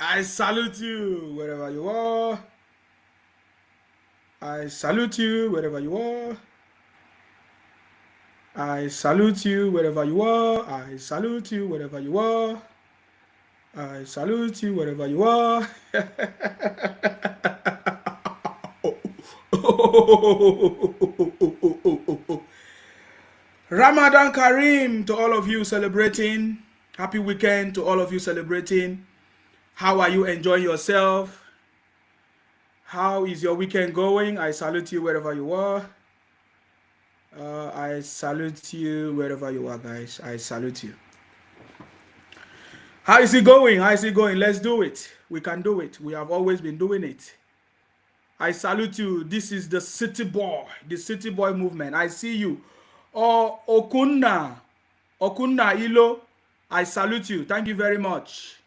I salute you wherever you are. I salute you wherever you are. I salute you wherever you are. I salute you wherever you are. I salute you wherever you are. Ramadan Kareem to all of you celebrating. Happy weekend to all of you celebrating. How are you enjoying yourself? How is your weekend going? I salute you wherever you are. I salute you wherever you are, guys. I salute you. How is it going? How is it going? Let's do it. We can do it. We have always been doing it. I salute you. This is the city boy movement. I see you. Oh, Okunna Ilo. I salute you. Thank you very much.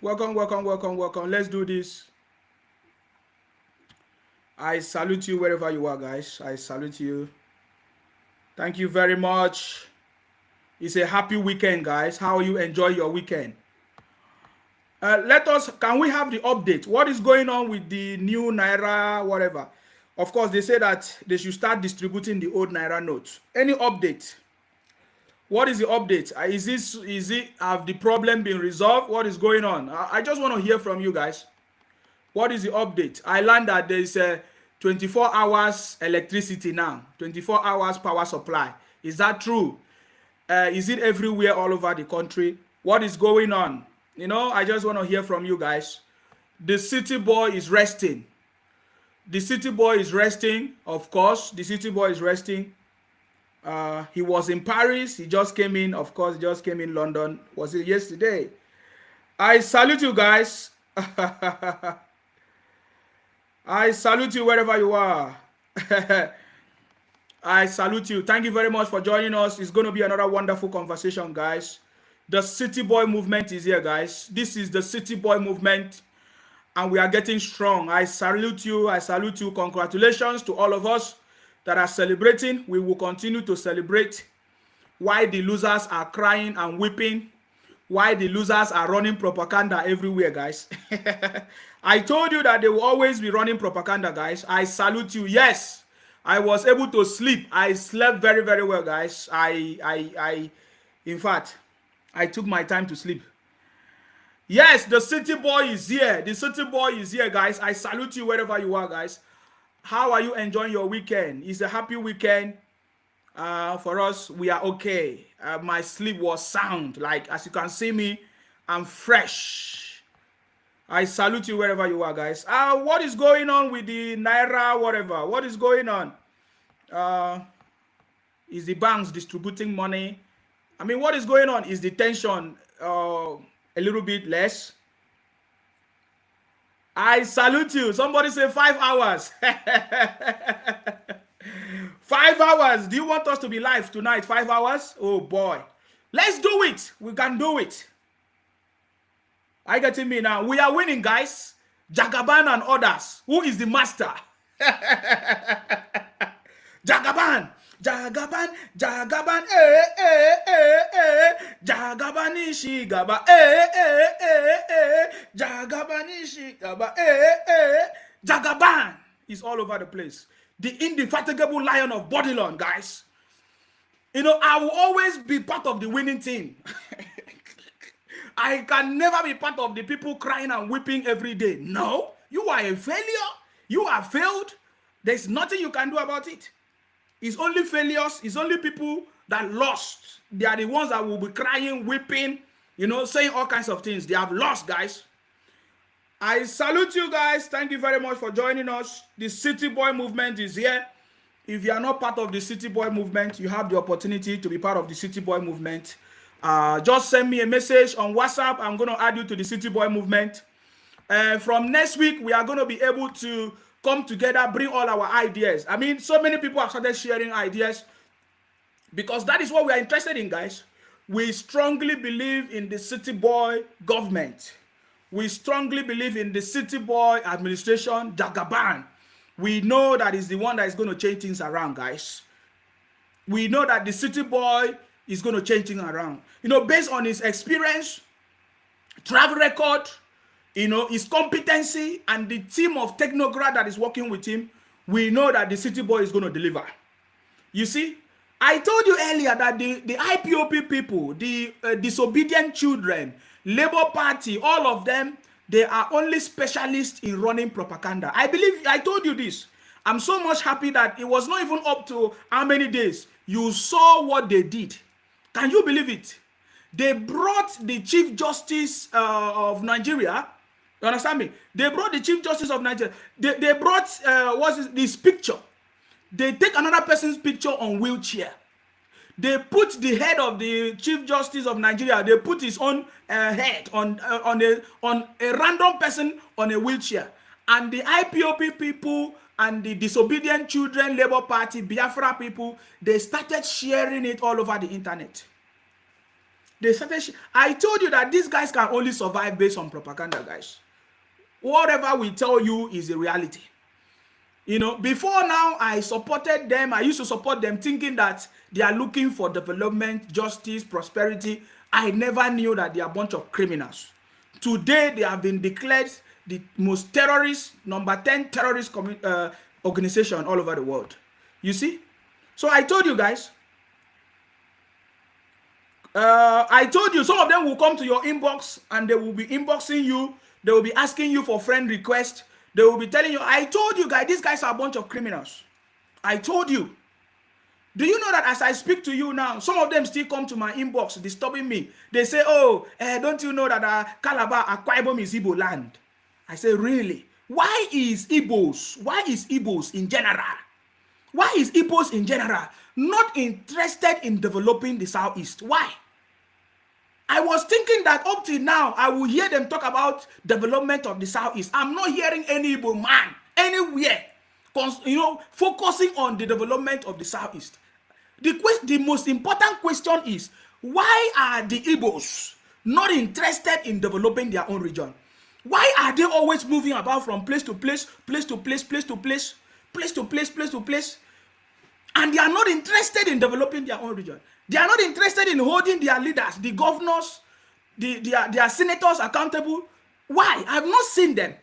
Welcome, welcome, welcome, welcome. Let's do this. I salute you wherever you are, guys. I salute you. Thank you very much. It's a happy weekend, guys. How you enjoy your weekend? Can we have the update? What is going on with the new Naira, whatever? Of course, they say that they should start distributing the old Naira notes. Any update? What is the update? Have the problem been resolved? What is going on? I just want to hear from you guys. What is the update? I learned that there is a 24 hours electricity now, 24 hours power supply. Is that true? Is it everywhere all over the country? What is going on? I just want to hear from you guys. The city boy is resting. The city boy is resting, of course. The city boy is resting. He was in Paris. He just came in, of course, he just came in London. Was it yesterday? I salute you guys. I salute you wherever you are. I salute you. Thank you very much for joining us. It's going to be another wonderful conversation, guys. The City Boy movement is here, guys. This is the City Boy movement, and we are getting strong. I salute you. I salute you. Congratulations to all of us that are celebrating. We will continue to celebrate. Why the losers are crying and weeping. Why the losers are running propaganda everywhere, guys. I told you that they will always be running propaganda, guys. I salute you. Yes, I was able to sleep. I slept very, very well, guys. In fact, I took my time to sleep. Yes, the city boy is here. The city boy is here, guys. I salute you wherever you are, guys. How are you enjoying your weekend? It's a happy weekend. For us, we are okay. My sleep was sound. Like, as you can see me, I'm fresh. I salute you wherever you are, guys. What is going on with the Naira, whatever? What is going on? Is the banks distributing money? I mean, what is going on? Is the tension a little bit less? I salute you. Somebody say 5 hours. 5 hours. Do you want us to be live tonight? 5 hours? Oh boy. Let's do it. We can do it. Are you getting me now? We are winning, guys. Jagaban and others. Who is the master? Jagaban. Jagaban. Jagaban. Jagaban Ishigaba. Jagaban Ishigaba. Jagaban is all over the place. The indefatigable lion of Babylon, guys. I will always be part of the winning team. I can never be part of the people crying and weeping every day. No, you are a failure. You are failed. There's nothing you can do about it. It's only failures. It's only people that lost. They are the ones that will be crying, weeping, saying all kinds of things. They have lost, guys. I salute you guys. Thank you very much for joining us. The City Boy movement is here. If you are not part of the City Boy movement, you have the opportunity to be part of the City Boy movement. Just send me a message on WhatsApp. I'm going to add you to the City Boy movement. From next week, we are going to be able to come together, bring all our ideas. I mean, so many people have started sharing ideas because that is what we are interested in, guys. We strongly believe in the City Boy government. We strongly believe in the City Boy administration, Jagaban. We know that is the one that is going to change things around, guys. We know that the City Boy is going to change things around. Based on his experience, track record, his competency, and the team of technocrat that is working with him, we know that the city boy is going to deliver. You see, I told you earlier that the IPOP people, the disobedient children, Labour Party, all of them, they are only specialists in running propaganda. I believe I told you this. I'm so much happy that it was not even up to how many days. You saw what they did. Can you believe it? They brought the Chief Justice of Nigeria. You understand me? They brought the Chief Justice of Nigeria. They brought this picture. They take another person's picture on wheelchair. They put the head of the Chief Justice of Nigeria. They put his own head on a random person on a wheelchair. And the IPOP people and the disobedient children, Labour Party, Biafra people, they started sharing it all over the internet. I told you that these guys can only survive based on propaganda, guys. Whatever we tell you is the reality. Before now, I supported them. I used to support them thinking that they are looking for development, justice, prosperity. I never knew that they are a bunch of criminals. Today, they have been declared the most terrorist, number 10 terrorist organization all over the world. You see? So I told you guys, I told you some of them will come to your inbox and they will be inboxing you. They will be asking you for friend request. They will be telling you, I told you guys, these guys are a bunch of criminals. I told you. Do you know that as I speak to you now, some of them still come to my inbox disturbing me. They say, don't you know that Calabar, Akwa Ibom is Igbo land? I say, really? Why is Igbos in general? Why is Igbos in general not interested in developing the Southeast? Why? I was thinking that up till now, I will hear them talk about development of the Southeast. I'm not hearing any Igbo man anywhere, focusing on the development of the Southeast. The most important question is, why are the Igbos not interested in developing their own region? Why are they always moving about from place to place, place to place, place to place, place to place, place to place, and they are not interested in developing their own region? They are not interested in holding their leaders, the governors, their senators accountable. Why? I have not seen them.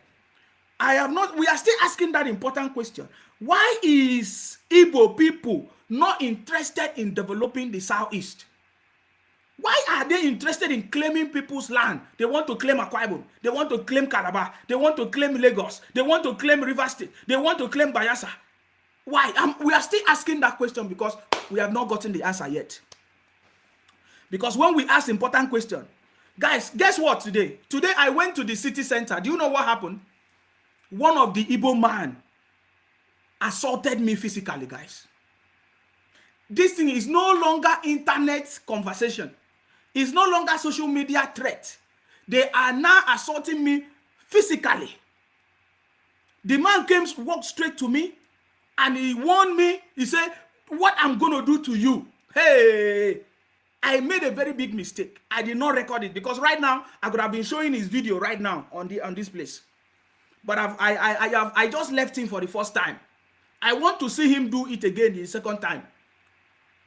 We are still asking that important question. Why is Igbo people not interested in developing the Southeast? Why are they interested in claiming people's land? They want to claim Akwa Ibom. They want to claim Calabar. They want to claim Lagos. They want to claim Rivers State. They want to claim Bayelsa. Why? We are still asking that question because we have not gotten the answer yet. Because when we ask important question, guys, guess what today? Today I went to the city center. Do you know what happened? One of the Igbo man assaulted me physically, guys. This thing is no longer internet conversation. It's no longer social media threat. They are now assaulting me physically. The man came, walked straight to me, and he warned me. He said, what I'm going to do to you. Hey, I made a very big mistake. I did not record it because right now I could have been showing his video right now on this place. But I just left him for the first time. I want to see him do it again the second time.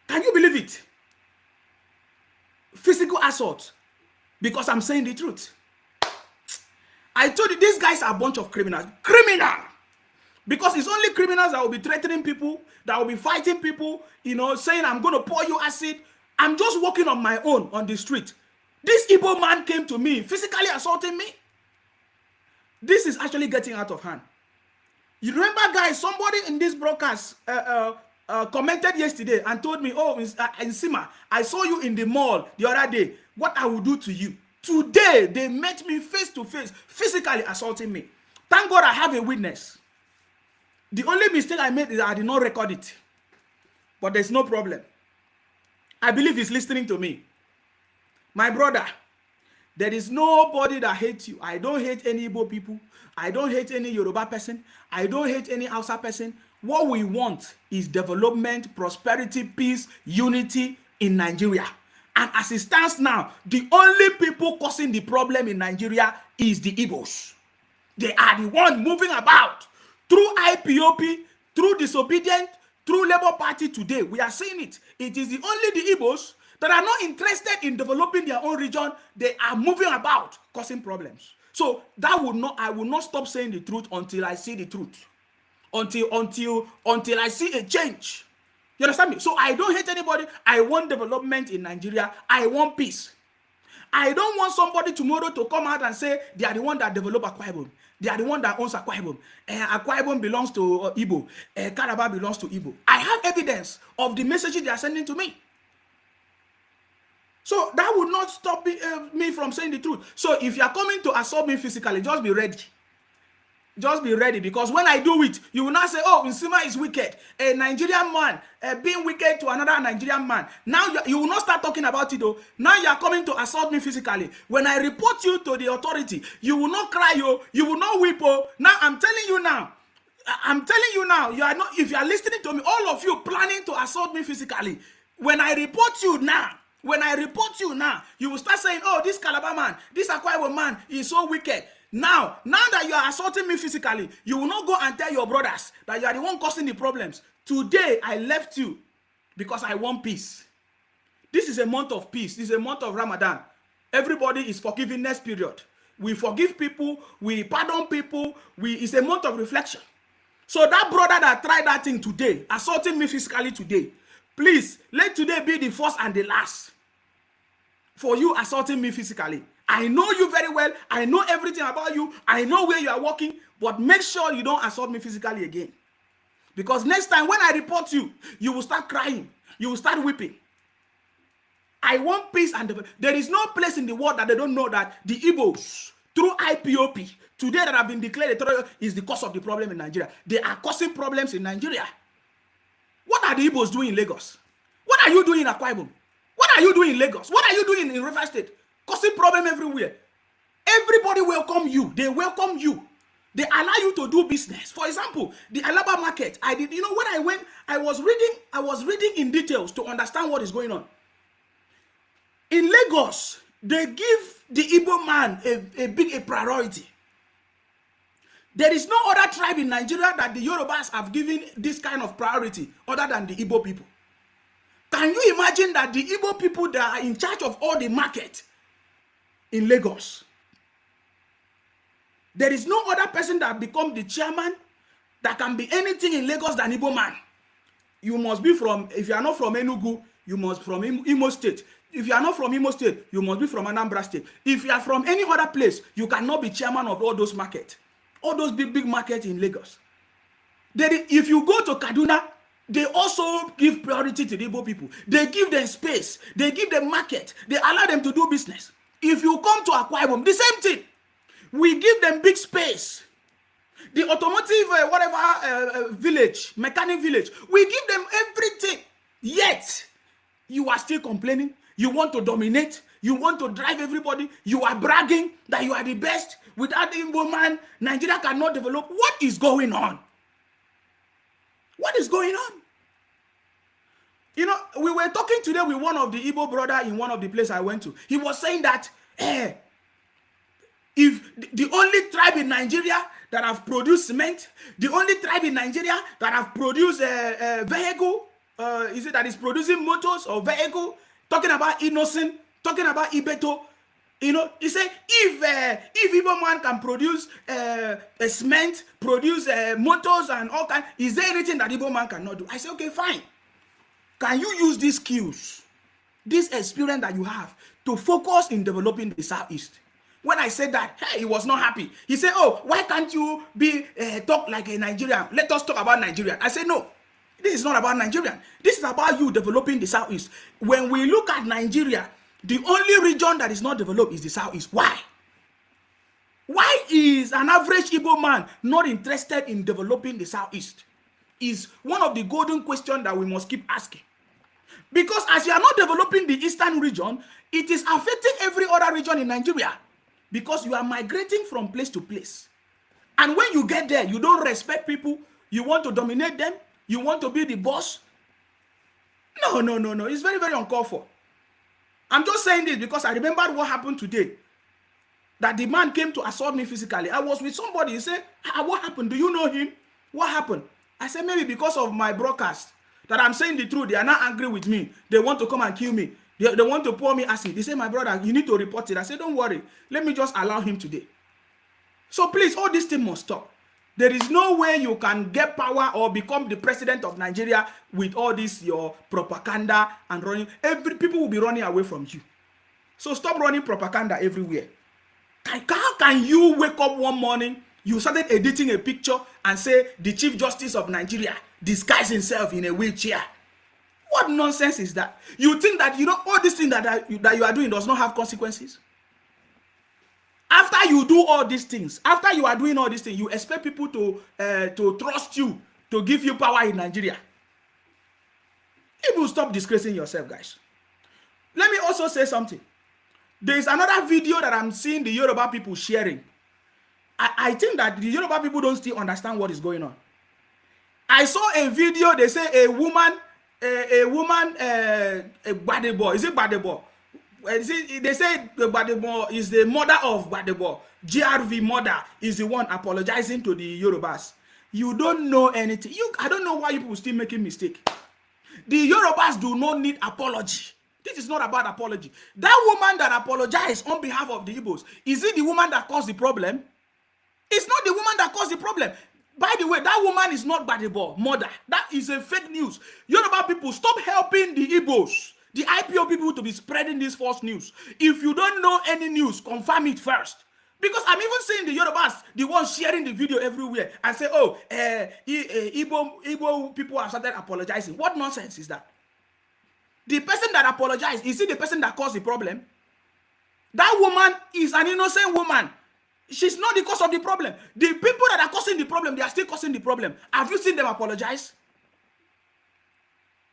Can you believe it? Physical assault. Because I'm saying the truth. I told you these guys are a bunch of criminals. Criminal! Because it's only criminals that will be threatening people, that will be fighting people, saying I'm going to pour you acid. I'm just walking on my own on the street. This Igbo man came to me, physically assaulting me. This is actually getting out of hand. You remember, guys, somebody in this broadcast commented yesterday and told me, Nsima, I saw you in the mall the other day. What I will do to you. Today, they met me face to face, physically assaulting me. Thank God I have a witness. The only mistake I made is I did not record it. But there's no problem. I believe he's listening to me. My brother, there is nobody that hates you. I don't hate any Igbo people. I don't hate any Yoruba person. I don't hate any Hausa person. What we want is development, prosperity, peace, unity in Nigeria. And as it stands now, the only people causing the problem in Nigeria is the Igbos. They are the ones moving about through IPOP, through disobedient, through Labour Party today. We are seeing it. It is only the Igbos that are not interested in developing their own region, they are moving about causing problems. So that would not, I will not stop saying the truth until I see the truth, until I see a change. You understand me? So I don't hate anybody. I want development in Nigeria. I want peace. I don't want somebody tomorrow to come out and say they are the one that develop Akwa Ibom. They are the one that owns Akwa Ibom. Akwa Ibom belongs to Igbo. Calabar belongs to Igbo. I have evidence of the messages they are sending to me. So that would not stop me from saying the truth. So if you are coming to assault me physically, just be ready. Just be ready, because when I do it, you will not say, oh, Nsima is wicked. A Nigerian man being wicked to another Nigerian man. Now you will not start talking about it though. Now you are coming to assault me physically. When I report you to the authority, you will not cry, you will not weep. Now I'm telling you now, you are not, if you are listening to me, all of you planning to assault me physically, when I report you now, you will start saying, oh, this Calabar man, this Akwa Ibom man is so wicked. Now that you are assaulting me physically, you will not go and tell your brothers that you are the one causing the problems. Today, I left you because I want peace. This is a month of peace. This is a month of Ramadan. Everybody is forgiveness period. We forgive people. We pardon people. It's a month of reflection. So that brother that tried that thing today, assaulting me physically today, please, let today be the first and the last for you assaulting me physically. I know you very well. I know everything about you. I know where you are working, but make sure you don't assault me physically again. Because next time when I report you, you will start crying. You will start weeping. I want peace and development. There is no place in the world that they don't know that the Igbos, through IPOP, today that have been declared a terror, is the cause of the problem in Nigeria. They are causing problems in Nigeria. What are the Igbos doing in Lagos? What are you doing in Akwa Ibom? What are you doing in Lagos? What are you doing in River State? Causing problem everywhere. Everybody welcome you. They welcome you. They allow you to do business. For example, the Alaba market. When I went, I was reading in details to understand what is going on. In Lagos, they give the Igbo man a priority. There is no other tribe in Nigeria that the Yorubas have given this kind of priority other than the Igbo people. Can you imagine that the Igbo people that are in charge of all the market in Lagos, there is no other person that become the chairman that can be anything in Lagos than Igbo man? You must be from, if you are not from Enugu, you must from Imo State. If you are not from Imo State, you must be from Anambra State. If you are from any other place, you cannot be chairman of all those markets. All those big markets in Lagos. If you go to Kaduna, they also give priority to the Igbo people. They give them space. They give them market. They allow them to do business. If you come to Akwa Ibom, the same thing. We give them big space. The automotive, village, mechanic village, we give them everything. Yet, you are still complaining. You want to dominate. You want to drive everybody. You are bragging that you are the best. Without the Igbo man, Nigeria cannot develop. What is going on? What is going on? We were talking today with one of the Igbo brother in one of the places I went to. He was saying that if the only tribe in Nigeria that have produced cement, the only tribe in Nigeria that have produced vehicle, is it that is producing motors or vehicle, talking about Innocent, talking about Ibeto, he said if Igbo man can produce cement, produce motors and all kinds, is there anything that Igbo man cannot do? I said, okay, fine. Can you use these skills, this experience that you have, to focus in developing the Southeast? When I said that, he was not happy. He said, oh, why can't you talk like a Nigerian? Let us talk about Nigeria. I said, no, this is not about Nigerian. This is about you developing the Southeast. When we look at Nigeria, the only region that is not developed is the Southeast. Why? Why is an average Igbo man not interested in developing the Southeast? Is one of the golden questions that we must keep asking. Because as you are not developing the Eastern region, it is affecting every other region in Nigeria. Because you are migrating from place to place. And when you get there, you don't respect people. You want to dominate them. You want to be the boss. No. It's very, very uncalled for. I'm just saying this because I remembered what happened today. That the man came to assault me physically. I was with somebody. He said, what happened? Do you know him? What happened? I said, maybe because of my broadcast. That I'm saying the truth. They are not angry with me. They want to come and kill me. They want to pour me acid. They say, my brother, you need to report it. I say, don't worry. Let me just allow him today. So please, all this thing must stop. There is no way you can get power or become the president of Nigeria with all this, your propaganda and running. People will be running away from you. So stop running propaganda everywhere. How can you wake up one morning, you started editing a picture and say the Chief Justice of Nigeria disguised himself in a wheelchair? What nonsense is that? You think that all these things that you are doing does not have consequences? After you do all these things, after you are doing all these things, you expect people to trust you, to give you power in Nigeria. You will stop disgracing yourself, guys. Let me also say something. There is another video that I'm seeing the Yoruba people sharing. I think that the Yoruba people don't still understand what is going on. I saw a video, they say a woman, a Gbadebo, is it Gbadebo? They say Gbadebo is the mother of Gbadebo. GRV mother is the one apologizing to the Yorubas. You don't know anything. I don't know why you people still making mistake. The Yorubas do not need apology. This is not about apology. That woman that apologized on behalf of the Igbos, is it the woman that caused the problem? It's not the woman that caused the problem. By the way, that woman is not Gbadebo mother. That is a fake news. Yoruba people, stop helping the Igbos, the IPO people, to be spreading this false news. If you don't know any news, confirm it first. Because I'm even seeing the Yorubas, the ones sharing the video everywhere, and say, oh, Igbo people have started apologizing. What nonsense is that? The person that apologized, is it the person that caused the problem? That woman is an innocent woman. She's not the cause of the problem. The people that are causing the problem, they are still causing the problem. Have you seen them apologize?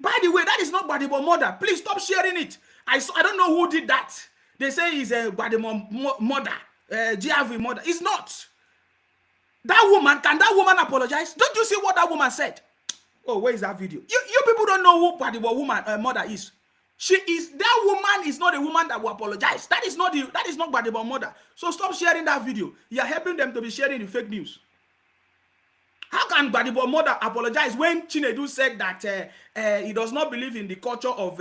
By the way, that is not Gbadebo mother. Please stop sharing it. I don't know who did that. They say it's a Gbadebo mother, GRV mother. It's not. That woman, can that woman apologize? Don't you see what that woman said? Oh, where is that video? You people don't know who Gbadebo woman mother is. That woman is not a woman that will apologize. That is not Gbadebo mother. So stop sharing that video. You are helping them to be sharing the fake news. How can Gbadebo mother apologize when Chinedu said that he does not believe in the culture of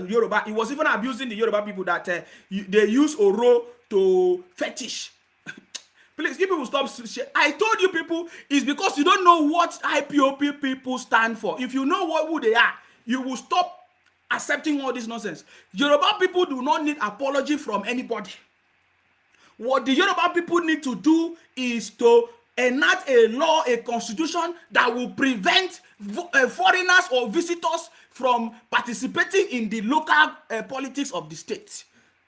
Yoruba? He was even abusing the Yoruba people that they use Oro to fetish. Please, you people stop. I told you people, it's because you don't know what IPOP people stand for. If you know who they are, you will stop accepting all this nonsense. Yoruba people do not need apology from anybody. What the Yoruba people need to do is to enact a law, a constitution that will prevent foreigners or visitors from participating in the local politics of the state.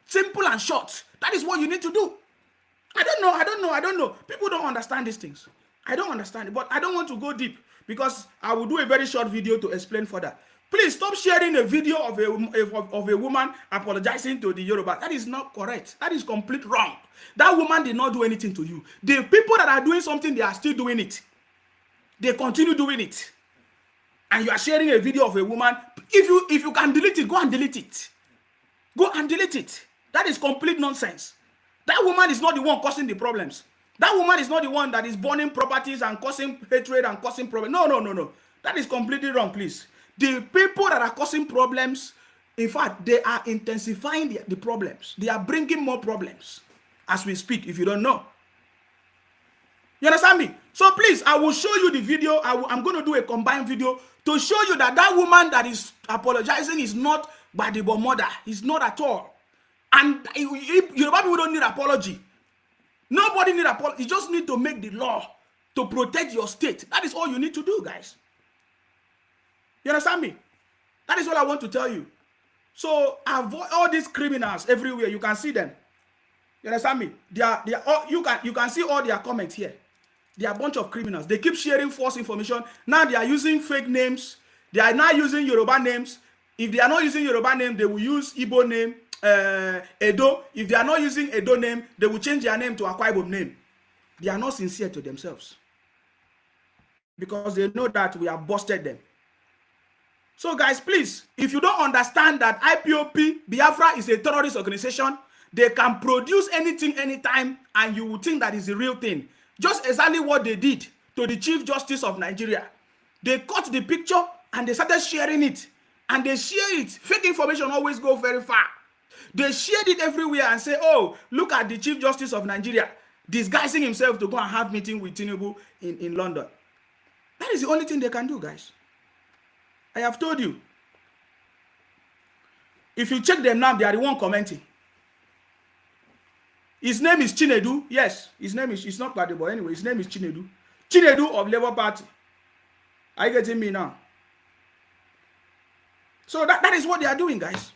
Simple and short. That is what you need to do. I don't know. People don't understand these things. I don't understand it, but I don't want to go deep because I will do a very short video to explain further. Please stop sharing a video of a woman apologizing to the Yoruba. That is not correct. That is complete wrong. That woman did not do anything to you. The people that are doing something, they are still doing it. They continue doing it. And you are sharing a video of a woman. If you can delete it, go and delete it. Go and delete it. That is complete nonsense. That woman is not the one causing the problems. That woman is not the one that is burning properties and causing hatred and causing problems. No. That is completely wrong, please. The people that are causing problems, in fact, they are intensifying the problems. They are bringing more problems as we speak, if you don't know. You understand me? So please, I will show you the video. I'm going to do a combined video to show you that woman that is apologizing is not Gbadebo mother. It's not at all. And Yoruba people don't need apology. Nobody need apology. You just need to make the law to protect your state. That is all you need to do, guys. You understand me? That is what I want to tell you. So avoid all these criminals everywhere. You can see them. You understand me? They are all, you can see all their comments here. They are a bunch of criminals. They keep sharing false information. Now they are using fake names. They are now using Yoruba names. If they are not using Yoruba name, they will use Igbo name, Edo. If they are not using Edo name, they will change their name to Akwa Ibom name. They are not sincere to themselves because they know that we have busted them. So guys, please, if you don't understand that IPOP Biafra is a terrorist organization, they can produce anything anytime and you will think that is the real thing. Just exactly what they did to the Chief Justice of Nigeria. They cut the picture and they started sharing it. and they share it. Fake information always go very far. They shared it everywhere and say, oh, look at the Chief Justice of Nigeria disguising himself to go and have meeting with Tinubu in London. That is the only thing they can do, guys. I have told you. If you check them now, they are the one commenting. His name is Chinedu. Yes, his name is, it's not Gbadebo anyway. His name is Chinedu. Chinedu of Labour Party. Are you getting me now? So that is what they are doing, guys.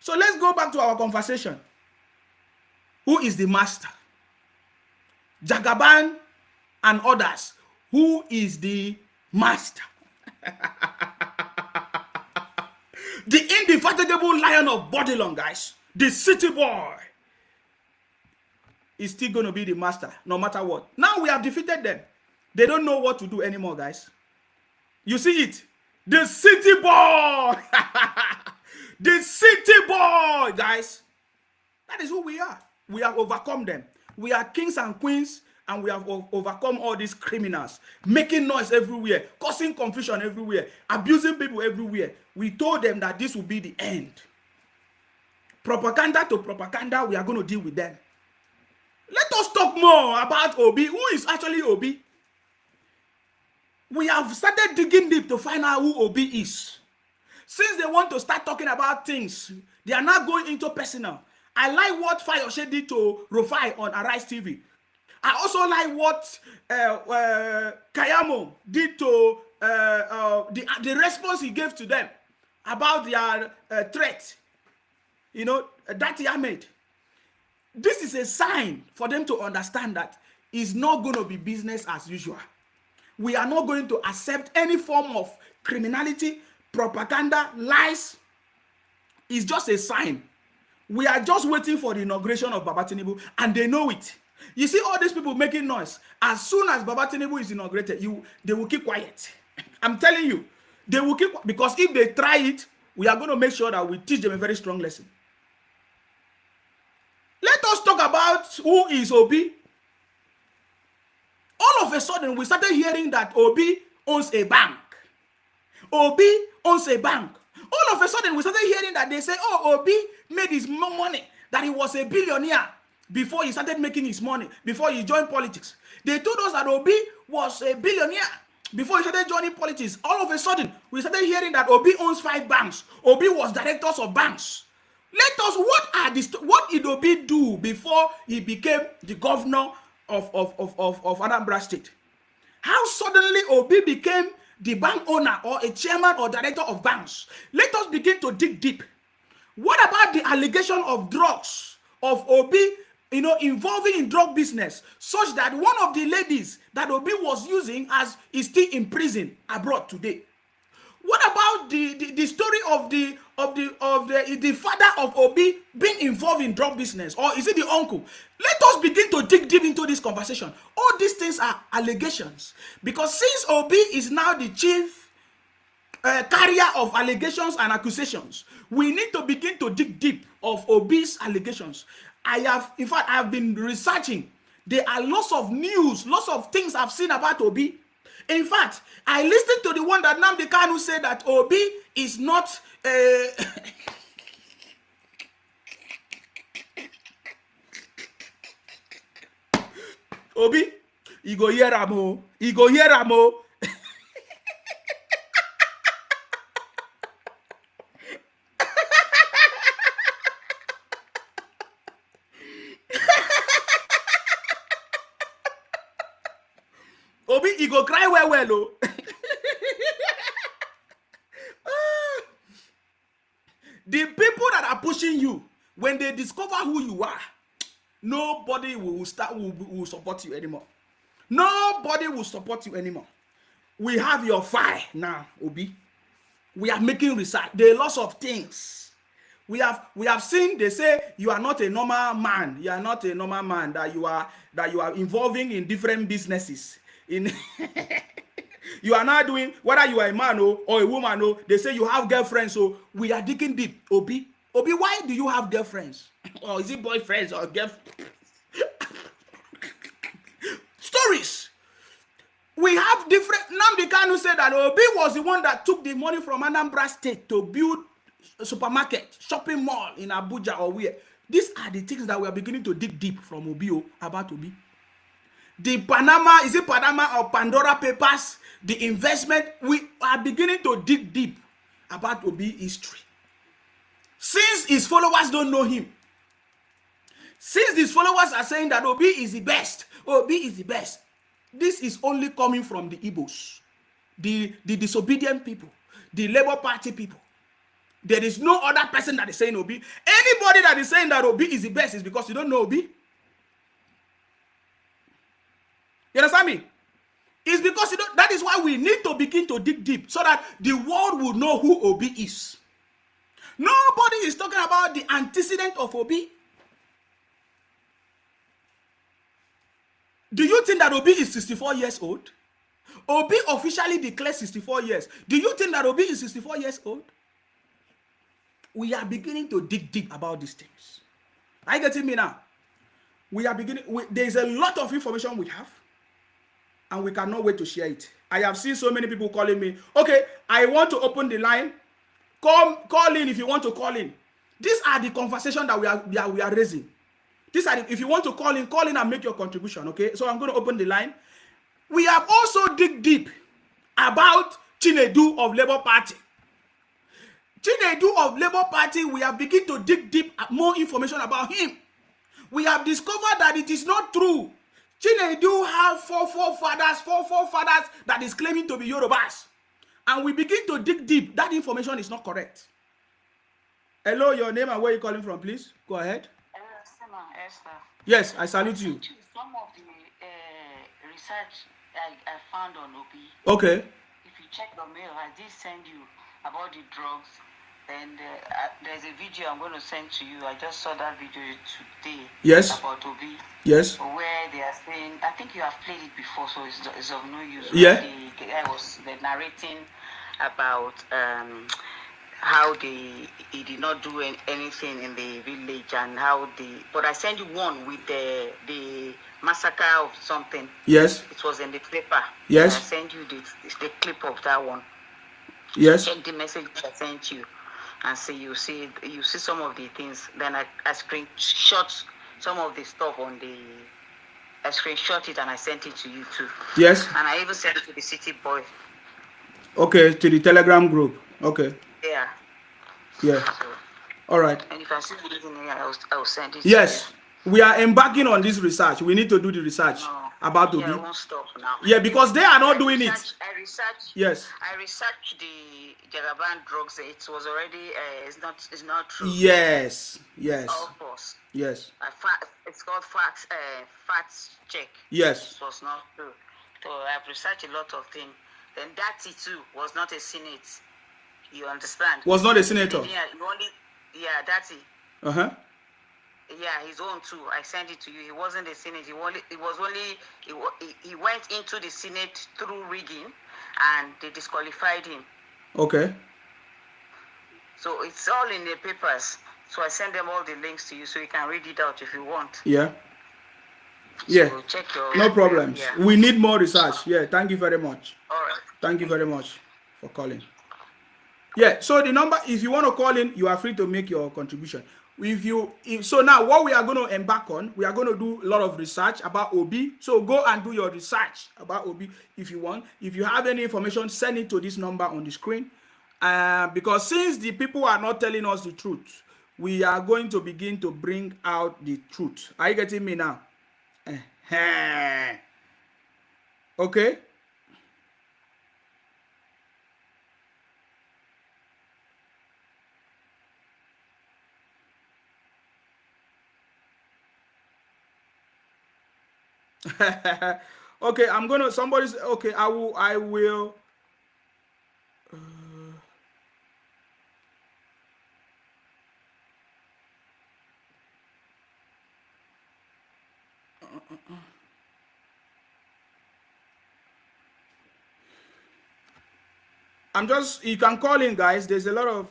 So let's go back to our conversation. Who is the master? Jagaban and others. Who is the master? The indefatigable lion of Bodilon, guys. The city boy is still going to be the master, no matter what. Now we have defeated them. They don't know what to do anymore, guys. You see it? The city boy! The city boy, guys. That is who we are. We have overcome them. We are kings and queens, and we have overcome all these criminals, making noise everywhere, causing confusion everywhere, abusing people everywhere. We told them that this will be the end. Propaganda to propaganda, we are going to deal with them. Let us talk more about Obi. Who is actually Obi? We have started digging deep to find out who Obi is. Since they want to start talking about things, they are not going into personal. I like what Fayose did to Rufai on Arise TV. I also like what Kayamo did to the response he gave to them about their threat. You know, that he made. This is a sign for them to understand that it's not going to be business as usual. We are not going to accept any form of criminality, propaganda, lies. It's just a sign. We are just waiting for the inauguration of Baba Tinubu, and they know it. You see all these people making noise. As soon as Baba Tinubu is inaugurated, they will keep quiet. I'm telling you, they will keep, because if they try it, we are going to make sure that we teach them a very strong lesson. Let us talk about who is Obi. All of a sudden, we started hearing that Obi owns a bank. Obi owns a bank. All of a sudden, we started hearing that they say, oh, Obi made his money, that he was a billionaire before he started making his money, before he joined politics. They told us that Obi was a billionaire before he started joining politics. All of a sudden, we started hearing that Obi owns 5 banks. Obi was directors of banks. Let us, what did Obi do before he became the governor of Anambra State? How suddenly Obi became the bank owner or a chairman or director of banks? Let us begin to dig deep. What about the allegation of drugs of Obi, involving in drug business, such that one of the ladies that Obi was using is still in prison abroad today? What about the story of the father of Obi being involved in drug business, or is it the uncle? Let us begin to dig deep into this conversation. All these things are allegations, because since Obi is now the chief carrier of allegations and accusations, we need to begin to dig deep of Obi's allegations. I have been researching. There are lots of news, lots of things I've seen about Obi. In fact, I listened to the one that Nnamdi Kanu said that Obi is not Obi, he go hear am o. He go hear am o. Obi, he go cry well o. The people that are pushing you, when they discover who you are, nobody will support you anymore. Nobody will support you anymore. We have your file now, Obi. We are making research. There are lots of things. We have seen. They say you are not a normal man. You are not a normal man. That you are involving in different businesses. You are not doing, whether you are a man or a woman, they say you have girlfriends. So we are digging deep. Obi, why do you have girlfriends? Or is it boyfriends or girlfriends? Stories. We have different. Nnamdi Kanu said that Obi was the one that took the money from Anambra State to build a supermarket, shopping mall in Abuja or where. These are the things that we are beginning to dig deep from Obi about Obi. The Panama, is it Panama or Pandora Papers? The investment, we are beginning to dig deep about Obi history. Since his followers don't know him, since his followers are saying that Obi is the best, Obi is the best, this is only coming from the Igbos, the disobedient people, the Labour Party people. There is no other person that is saying Obi. Anybody that is saying that Obi is the best is because you don't know Obi. You understand me? It's because you don't. That is why we need to begin to dig deep so that the world will know who Obi is. Nobody is talking about the antecedent of Obi. Do you think that Obi is 64 years old? Obi officially declared 64 years. Do you think that Obi is 64 years old? We are beginning to dig deep about these things. Are you getting me now? We are beginning. There's a lot of information we have, and we cannot wait to share it. I have seen so many people calling me. Okay, I want to open the line. Call in if you want to call in. These are the conversations that we are raising. These are if you want to call in and make your contribution. Okay, so I'm going to open the line. We have also dig deep about Chinedu of Labour Party. Chinedu of Labour Party, we have begun to dig deep more information about him. We have discovered that it is not true. Chinedu have four forefathers that is claiming to be Yorubas. And we begin to dig deep. That information is not correct. Hello, your name and where you calling from, please? Go ahead. Esther. Yes, I salute you. Some of the research I found on Obi. Okay. If you check your mail, I did send you about the drugs. And there's a video I'm going to send to you. I just saw that video today. Yes. About Obi. Yes. Where they are saying, I think you have played it before, so it's of no use. Yeah. The guy was narrating about how he did not do anything in the village and how but I sent you one with the massacre of something. Yes. It was in the paper. Yes. I sent you the clip of that one. Yes. Check the message I sent you and see you see some of the things. Then I screenshot some of the stuff on I screenshot it and I sent it to you too. Yes. And I even sent it to the city boy. Okay, to the Telegram group. Okay. Yeah. Yeah. So, all right. And if I see it in here, I will send it. Yes. We are embarking on this research. We need to do the research about Obi. I won't stop now. Yeah, because they are not doing it. I researched. Yes. I researched the JAGABAN drugs. It was already. It's not true. Yes. Yes. Of course. Yes. It's called fact check. Yes. It was not true. So I've researched a lot of things. Then Dati too was not a senate. You understand? Was not a senator. Yeah, Dati. Uh-huh. Yeah, his own too. I sent it to you. He wasn't a senate. He went into the senate through rigging, and they disqualified him. Okay. So it's all in the papers. So I send them all the links to you, so you can read it out if you want. Yeah. Yeah. So check your. No problems. Yeah. We need more research. Yeah. Thank you very much. All right. Thank you very much for calling. Yeah. So the number, if you want to call in, you are free to make your contribution. So now what we are going to embark on, we are going to do a lot of research about Obi. So go and do your research about Obi if you want. If you have any information, send it to this number on the screen. Because since the people are not telling us the truth, we are going to begin to bring out the truth. Are you getting me now? Okay. Okay, I'm gonna okay, I will you can call in, guys. There's a lot of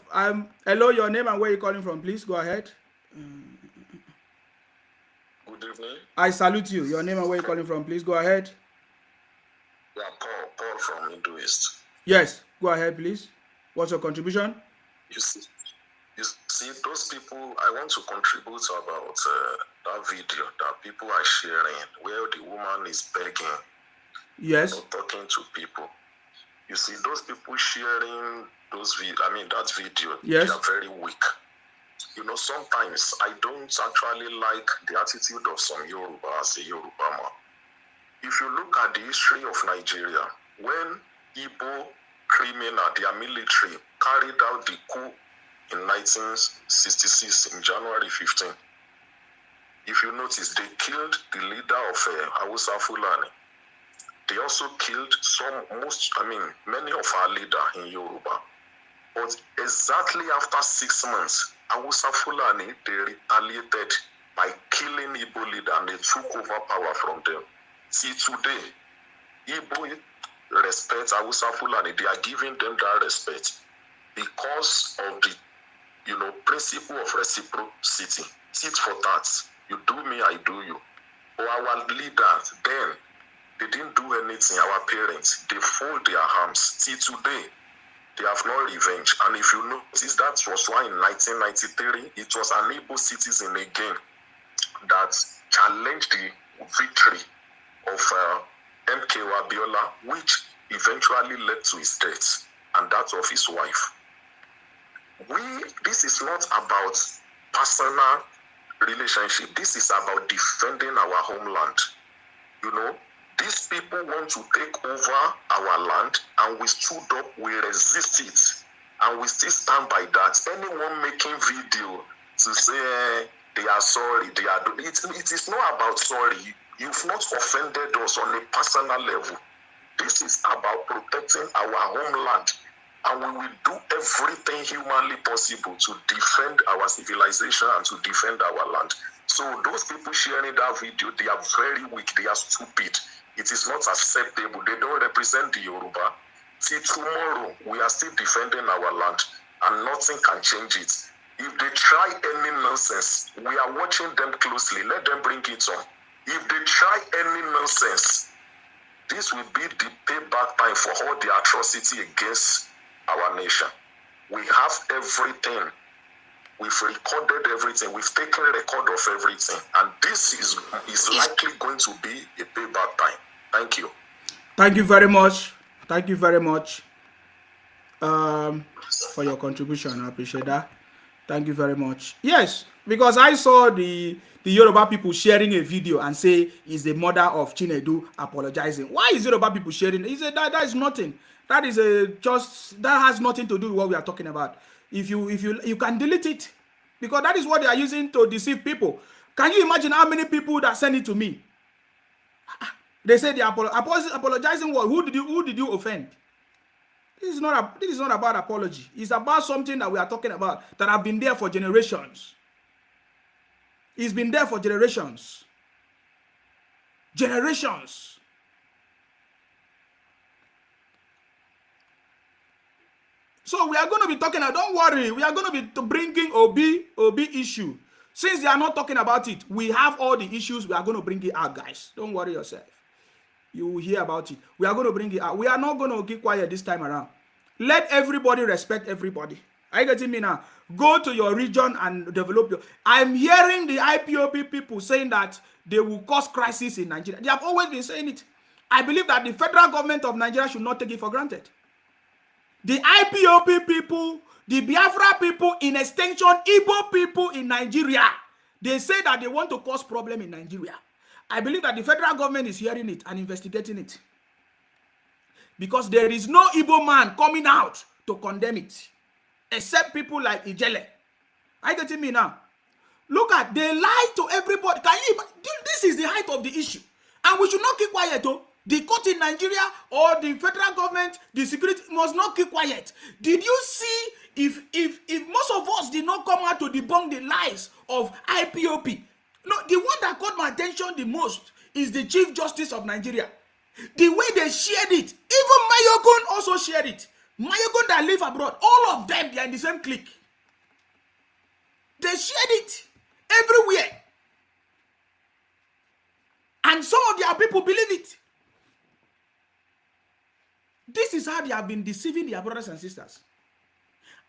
hello, your name and where you're calling from, please go ahead. Good evening. I salute you. Your name and where you're calling from, please go ahead. Yeah, Paul from Middle East. Yes, go ahead, please. What's your contribution? You see, you see, those people. I want to contribute about that video that people are sharing, where the woman is begging, Yes. talking to people. You see, those people sharing that video, they Yes. are very weak. Sometimes I don't actually like the attitude of some Yoruba as a Yoruba man. If you look at the history of Nigeria, when Igbo criminal, their military, carried out the coup in 1966, in January 15, if you notice, they killed the leader of Hausa Fulani. They also killed many of our leaders in Yoruba. But exactly after 6 months, Hausa Fulani, they retaliated by killing Igbo leader and they took over power from them. See, today, Igbo respect Hausa Fulani. They are giving them that respect because of the principle of reciprocity. Tit for tat. You do me, I do you. But our leaders, then, they didn't do anything. Our parents, they fold their arms. See, today, they have no revenge. And if you notice, that was why in 1993, it was an Igbo citizen again that challenged the victory of MK Abiola, which eventually led to his death and that of his wife. This is not about personal relationship. This is about defending our homeland. These people want to take over our land, and we stood up, we resist it, and we still stand by that. Anyone making video to say they are sorry, it is not about sorry. You've not offended us on a personal level. This is about protecting our homeland, and we will do everything humanly possible to defend our civilization and to defend our land. So those people sharing that video, they are very weak, they are stupid. It is not acceptable. They don't represent the Yoruba. See, tomorrow, we are still defending our land, and nothing can change it. If they try any nonsense, we are watching them closely. Let them bring it on. If they try any nonsense, this will be the payback time for all the atrocity against our nation. We have everything. We've recorded everything. We've taken record of everything. And this is likely going to be a payback time. Thank you. Thank you very much. Thank you very much for your contribution. I appreciate that. Thank you very much. Yes, because I saw the Yoruba people sharing a video and say is the mother of Chinedu apologizing. Why is Yoruba people sharing? He said that is nothing. That is that has nothing to do with what we are talking about. If you can delete it, because that is what they are using to deceive people. Can you imagine how many people that send it to me? They say they are apologizing. What? Who did you offend? This is not about apology. It's about something that we are talking about that have been there for generations. It's been there for generations. Generations. So we are going to be talking. Don't worry. We are going to be bringing OB issue. Since they are not talking about it, we have all the issues. We are going to bring it out, guys. Don't worry yourself. You will hear about it. We are going to bring it out. We are not going to keep quiet this time around. Let everybody respect everybody. Are you getting me now? Go to your region and develop your... I'm hearing the IPOP people saying that they will cause crisis in Nigeria. They have always been saying it. I believe that the federal government of Nigeria should not take it for granted. The IPOP people, the Biafra people, in extension, Igbo people in Nigeria, they say that they want to cause problem in Nigeria. I believe that the federal government is hearing it and investigating it. Because there is no Igbo man coming out to condemn it, except people like Ijele. Are you getting me now? Look at, they lie to everybody. Can you? This is the height of the issue. And we should not keep quiet, though. The court in Nigeria or the federal government, the security must not keep quiet. Did you see if most of us did not come out to debunk the lies of IPOP? No, the one that caught my attention the most is the Chief Justice of Nigeria. The way they shared it, even Mayogun also shared it. Mayogun that live abroad, all of them, they are in the same clique. They shared it everywhere. And some of their people believe it. This is how they have been deceiving their brothers and sisters.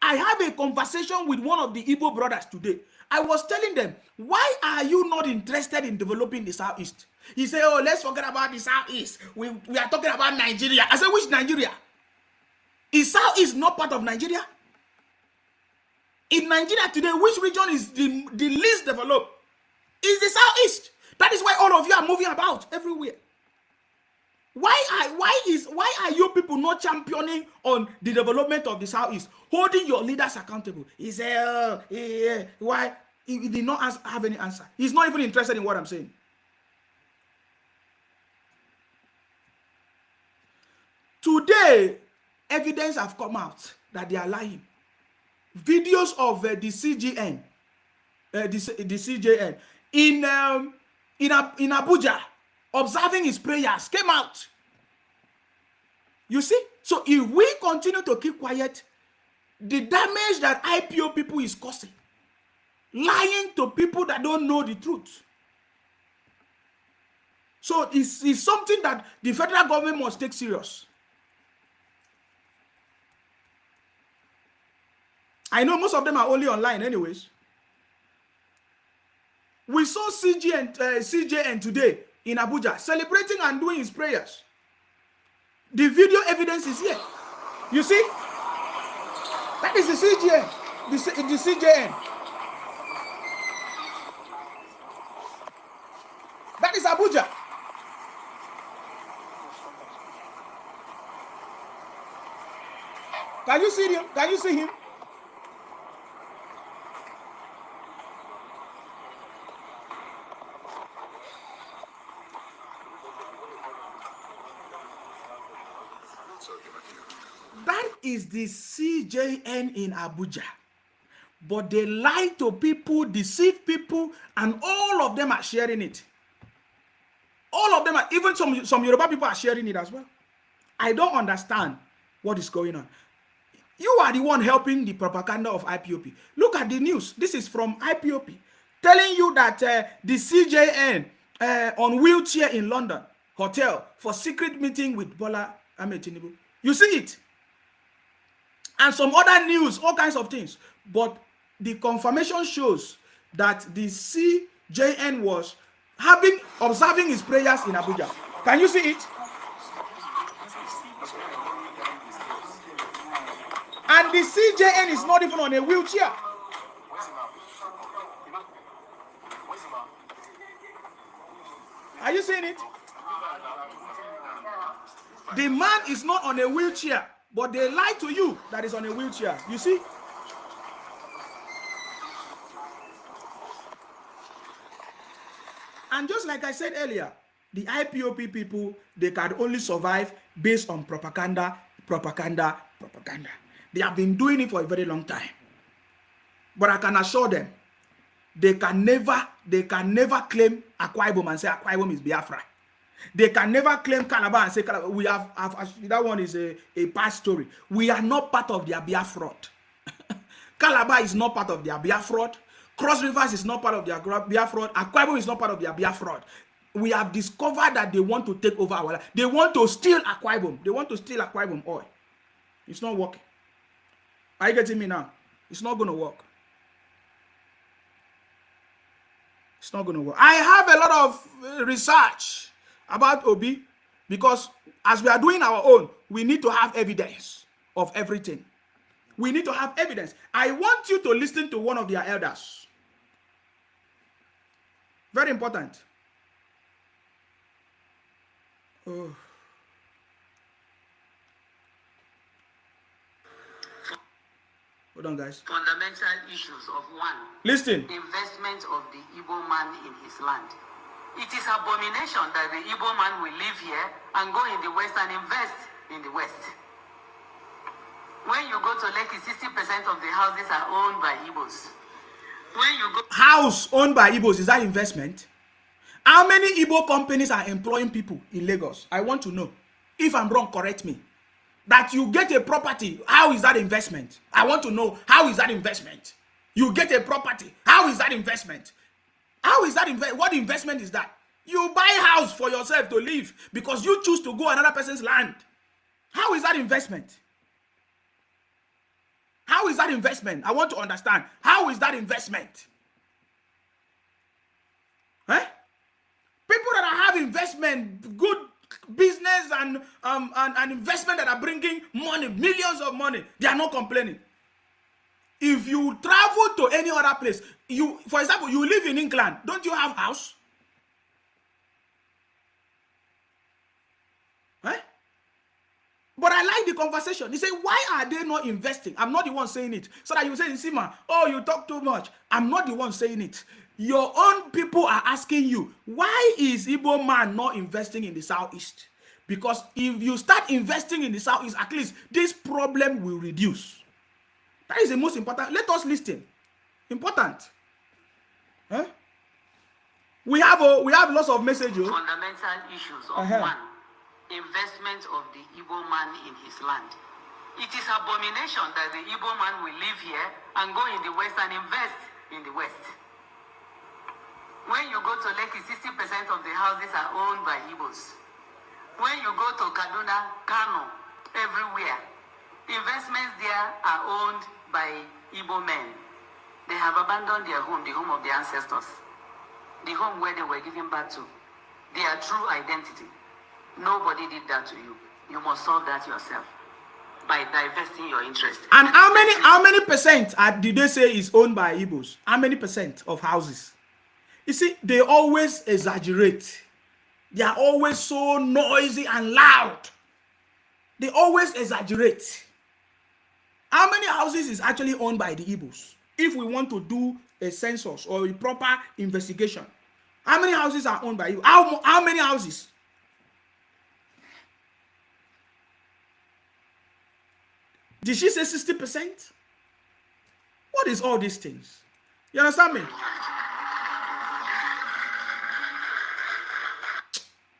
I have a conversation with one of the Igbo brothers today. I was telling them, why are you not interested in developing the Southeast? He said, oh, let's forget about the Southeast. We are talking about Nigeria. I said, which Nigeria? Is Southeast not part of Nigeria? In Nigeria today, which region is the least developed? Is the Southeast. That is why all of you are moving about everywhere. Why are you people not championing on the development of the Southeast, holding your leaders accountable? He said, why? He did not have any answer. He's not even interested in what I'm saying. Today, evidence have come out that they are lying. Videos of the CGN, the CJN in Abuja, observing his prayers, came out. You see? So if we continue to keep quiet, the damage that IPO people is causing, lying to people that don't know the truth. So it's something that the federal government must take serious. I know most of them are only online anyways. We saw CJN today in Abuja celebrating and doing his prayers. The video evidence is here. You see? That is the CJN. The CJN. That is Abuja. Can you see him? Can you see him? That is the CJN in Abuja. But they lie to people, deceive people, and all of them are sharing it. All of them are, even some Yoruba people are sharing it as well. I don't understand what is going on. You are the one helping the propaganda of IPOP. Look at the news. This is from IPOP telling you that the CJN on wheelchair in London hotel for secret meeting with Bola Ahmed Tinubu. You see it? And some other news, all kinds of things. But the confirmation shows that the CJN was observing his prayers in Abuja. Can you see it? And the CJN is not even on a wheelchair. Are you seeing it? The man is not on a wheelchair, but they lie to you that is on a wheelchair. You see? And just like I said earlier, the IPOP people, they can only survive based on propaganda. They have been doing it for a very long time. But I can assure them, they can never claim Akwa Ibom and say Akwa Ibom is Biafra. They can never claim Calabar and say Calabar. We have that one is a past story. We are not part of their Biafra. Calabar is not part of their Biafra. Cross Rivers is not part of their Biafra. Akwa Ibom is not part of their Biafra. We have discovered that they want to take over our life. They want to steal Akwa Ibom. They want to steal Akwa Ibom oil. It's not working. Are you getting me now? It's not going to work. It's not going to work. I have a lot of research about Obi because as we are doing our own, we need to have evidence of everything. We need to have evidence. I want you to listen to one of their elders. Very important. Oh. Hold on, guys. Fundamental issues of one. Listen. Investment of the Igbo man in his land. It is abomination that the Igbo man will live here and go in the West and invest in the West. When you go to Lekki, 60% of the houses are owned by Igbos. When you go house owned by Igbos, is that investment? How many Igbo companies are employing people in Lagos? I want to know. If I'm wrong, correct me. That you get a property, how is that investment? I want to know, how is that investment? You get a property, how is that investment? How is that what investment is that? You buy a house for yourself to live because you choose to go another person's land. How is that investment? How is that investment? I want to understand. How is that investment? Eh? People that have investment, good business and investment that are bringing money, millions of money, they are not complaining. If you travel to any other place, for example, you live in England, don't you have house? Eh? But I like the conversation. He said, why are they not investing? I'm not the one saying it. So that you say, Sima, oh, you talk too much. I'm not the one saying it. Your own people are asking you, why is Igbo man not investing in the Southeast? Because if you start investing in the Southeast, at least this problem will reduce. That is the most important. Let us listen. Important. Huh? We have lots of messages. Fundamental issues of one, investment of the Igbo man in his land. It is abomination that the Igbo man will live here and go in the West and invest in the West. When you go to Lekki, 60% of the houses are owned by Igbos. When you go to Kaduna, Kano, everywhere, investments there are owned by Igbo men. They have abandoned their home, the home of their ancestors, the home where they were given birth to, their true identity. Nobody did that to you. You must solve that yourself by divesting your interest. And how many percent did they say is owned by Igbos? How many percent of houses? You see, they always exaggerate. They are always so noisy and loud. They always exaggerate. How many houses is actually owned by the Igbos? If we want to do a census or a proper investigation, how many houses are owned by Igbos? How many houses? Did she say 60%? What is all these things? You understand me?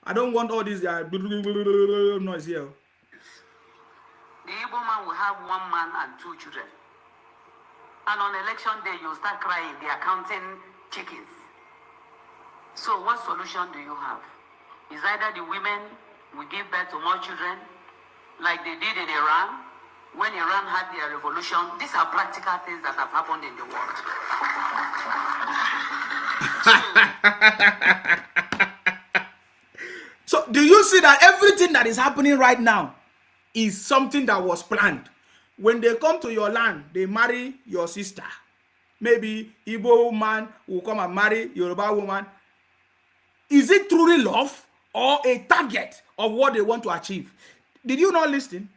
I don't want all this noise here. The Igbo man will have one man and two children. And on election day, you'll start crying. They are counting chickens. So what solution do you have? Is either the women will give birth to more children, like they did in Iran, when Iran had their revolution. These are practical things that have happened in the world. So do you see that everything that is happening right now is something that was planned? When they come to your land, they marry your sister. Maybe Igbo man will come and marry Yoruba woman. Is it truly love or a target of what they want to achieve? Did you not listen?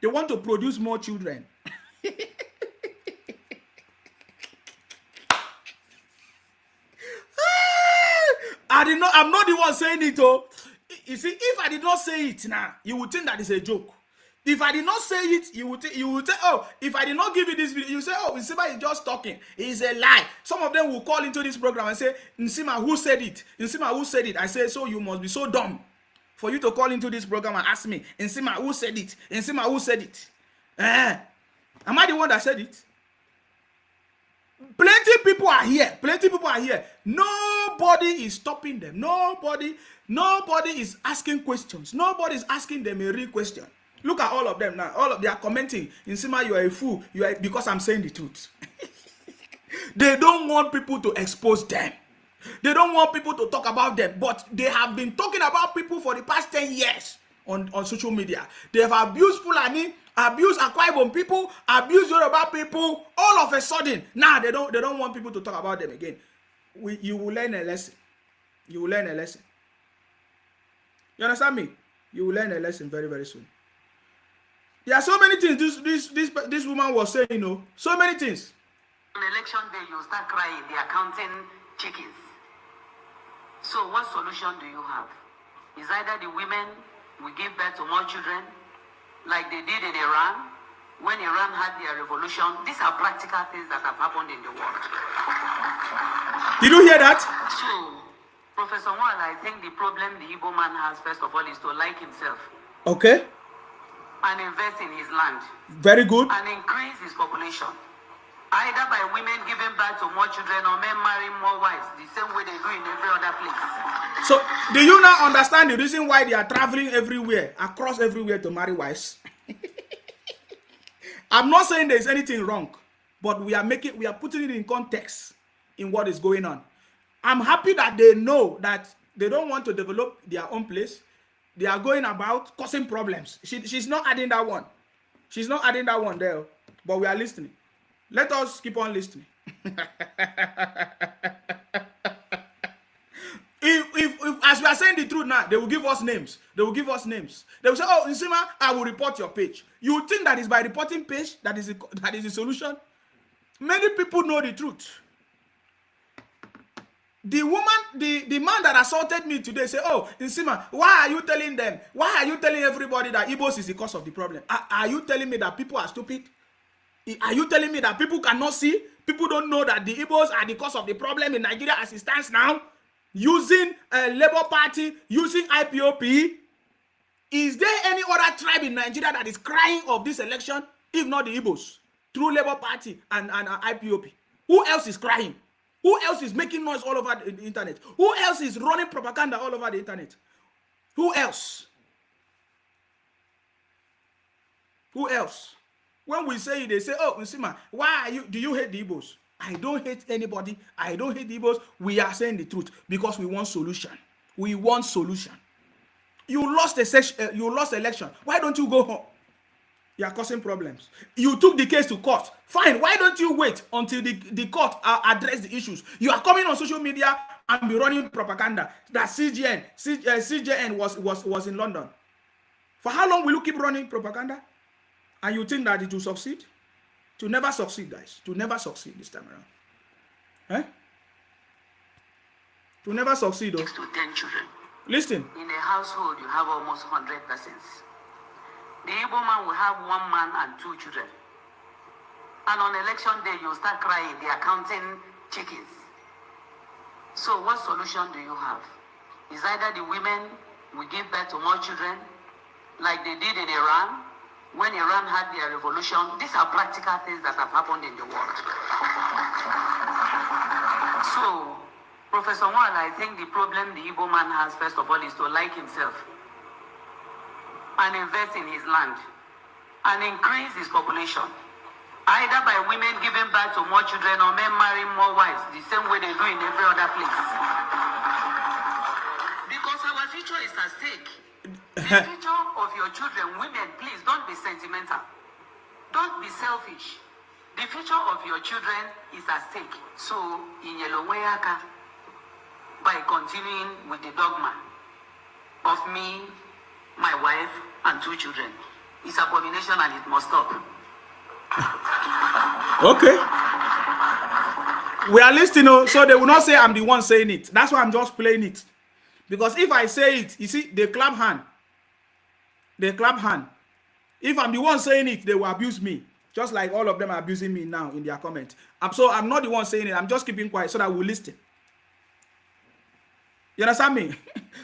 They want to produce more children. I'm not the one saying it. Oh, you see, if I did not say it now, you would think that it's a joke. If I did not say it, you would say, oh, if I did not give you this video, you say, oh, Nsima is just talking. It's a lie. Some of them will call into this program and say, Nsima, who said it? Nsima, who said it? I say, so you must be so dumb for you to call into this program and ask me, Nsima, who said it? Nsima, who said it? Am I the one that said it? Plenty people are here. Plenty people are here. Nobody is stopping them. Nobody is asking questions. Nobody is asking them a real question. Look at all of them now. All of them are commenting. Nsima, you are a fool. You are, because I'm saying the truth. They don't want people to expose them. They don't want people to talk about them. But they have been talking about people for the past 10 years on social media. They have abused Fulani, abused Akwa Ibom people, abused Yoruba people. All of a sudden, now they don't want people to talk about them again. You will learn a lesson. You will learn a lesson. You understand me? You will learn a lesson very, very soon. There are so many things this woman was saying, you know. So many things. On election day, you start crying. They are counting chickens. So what solution do you have? Is either the women will give birth to more children, like they did in Iran, when Iran had their revolution. These are practical things that have happened in the world. Did you hear that? So, Professor Wall, I think the problem the Igbo man has, first of all, is to like himself. Okay. And invest in his land. Very good. And increase his population. either by women giving birth to more children or men marrying more wives, the same way they do in every other place. So, do you now understand the reason why they are traveling everywhere, across everywhere to marry wives? I'm not saying there's anything wrong, but we are putting it in context in what is going on. I'm happy that they know that they don't want to develop their own place. They are going about causing problems. She's not adding that one. She's not adding that one there, but we are listening. Let us keep on listening. If as we are saying the truth now, they will give us names. They will give us names. They will say, "Oh, Nsima, I will report your page." You think that is by reporting page that is the solution? Many people know the truth. The man that assaulted me today say, "Oh, Nsima, why are you telling them? Why are you telling everybody that Igbos is the cause of the problem? Are you telling me that people are stupid? Are you telling me that people cannot see? People don't know that the Igbos are the cause of the problem in Nigeria as it stands now? Using a Labour Party, using IPOP. Is there any other tribe in Nigeria that is crying of this election, if not the Igbos, through Labour Party and IPOP? Who else is crying? Who else is making noise all over the internet? Who else is running propaganda all over the internet? Who else? Who else? When we say it, they say, "Oh, Nsima, do you hate the Igbos?" I don't hate anybody. I don't hate the Igbos. We are saying the truth because we want solution. We want solution. You lost election. Why don't you go home? You are causing problems. You took the case to court. Fine. Why don't you wait until the court address the issues? You are coming on social media and be running propaganda that CJN was in London. For how long will you keep running propaganda? And you think that it will succeed? To never succeed, guys. To never succeed this time around. Eh? To never succeed, though. 6 to 10 children. Listen. In a household, you have almost 100 persons. The Igbo man will have 1 man and 2 children. And on election day, you start crying. They are counting chickens. So what solution do you have? Is either the women will give birth to more children, like they did in Iran, when Iran had their revolution. These are practical things that have happened in the world. So, Professor Wall, I think the problem the Igbo man has, first of all, is to like himself and invest in his land and increase his population, either by women giving birth to more children or men marrying more wives, the same way they do in every other place. Because our future is at stake. The future of your children, women, please don't be sentimental. Don't be selfish. The future of your children is at stake. So, in Yelowayaka, by continuing with the dogma of me, my wife, and 2 children, it's abomination and it must stop. Okay. We are listening, so they will not say I'm the one saying it. That's why I'm just playing it. Because if I say it, you see, they clap hand. They clap hand. If I'm the one saying it, they will abuse me. Just like all of them are abusing me now in their comment. So I'm not the one saying it. I'm just keeping quiet so that we'll listen. You understand me?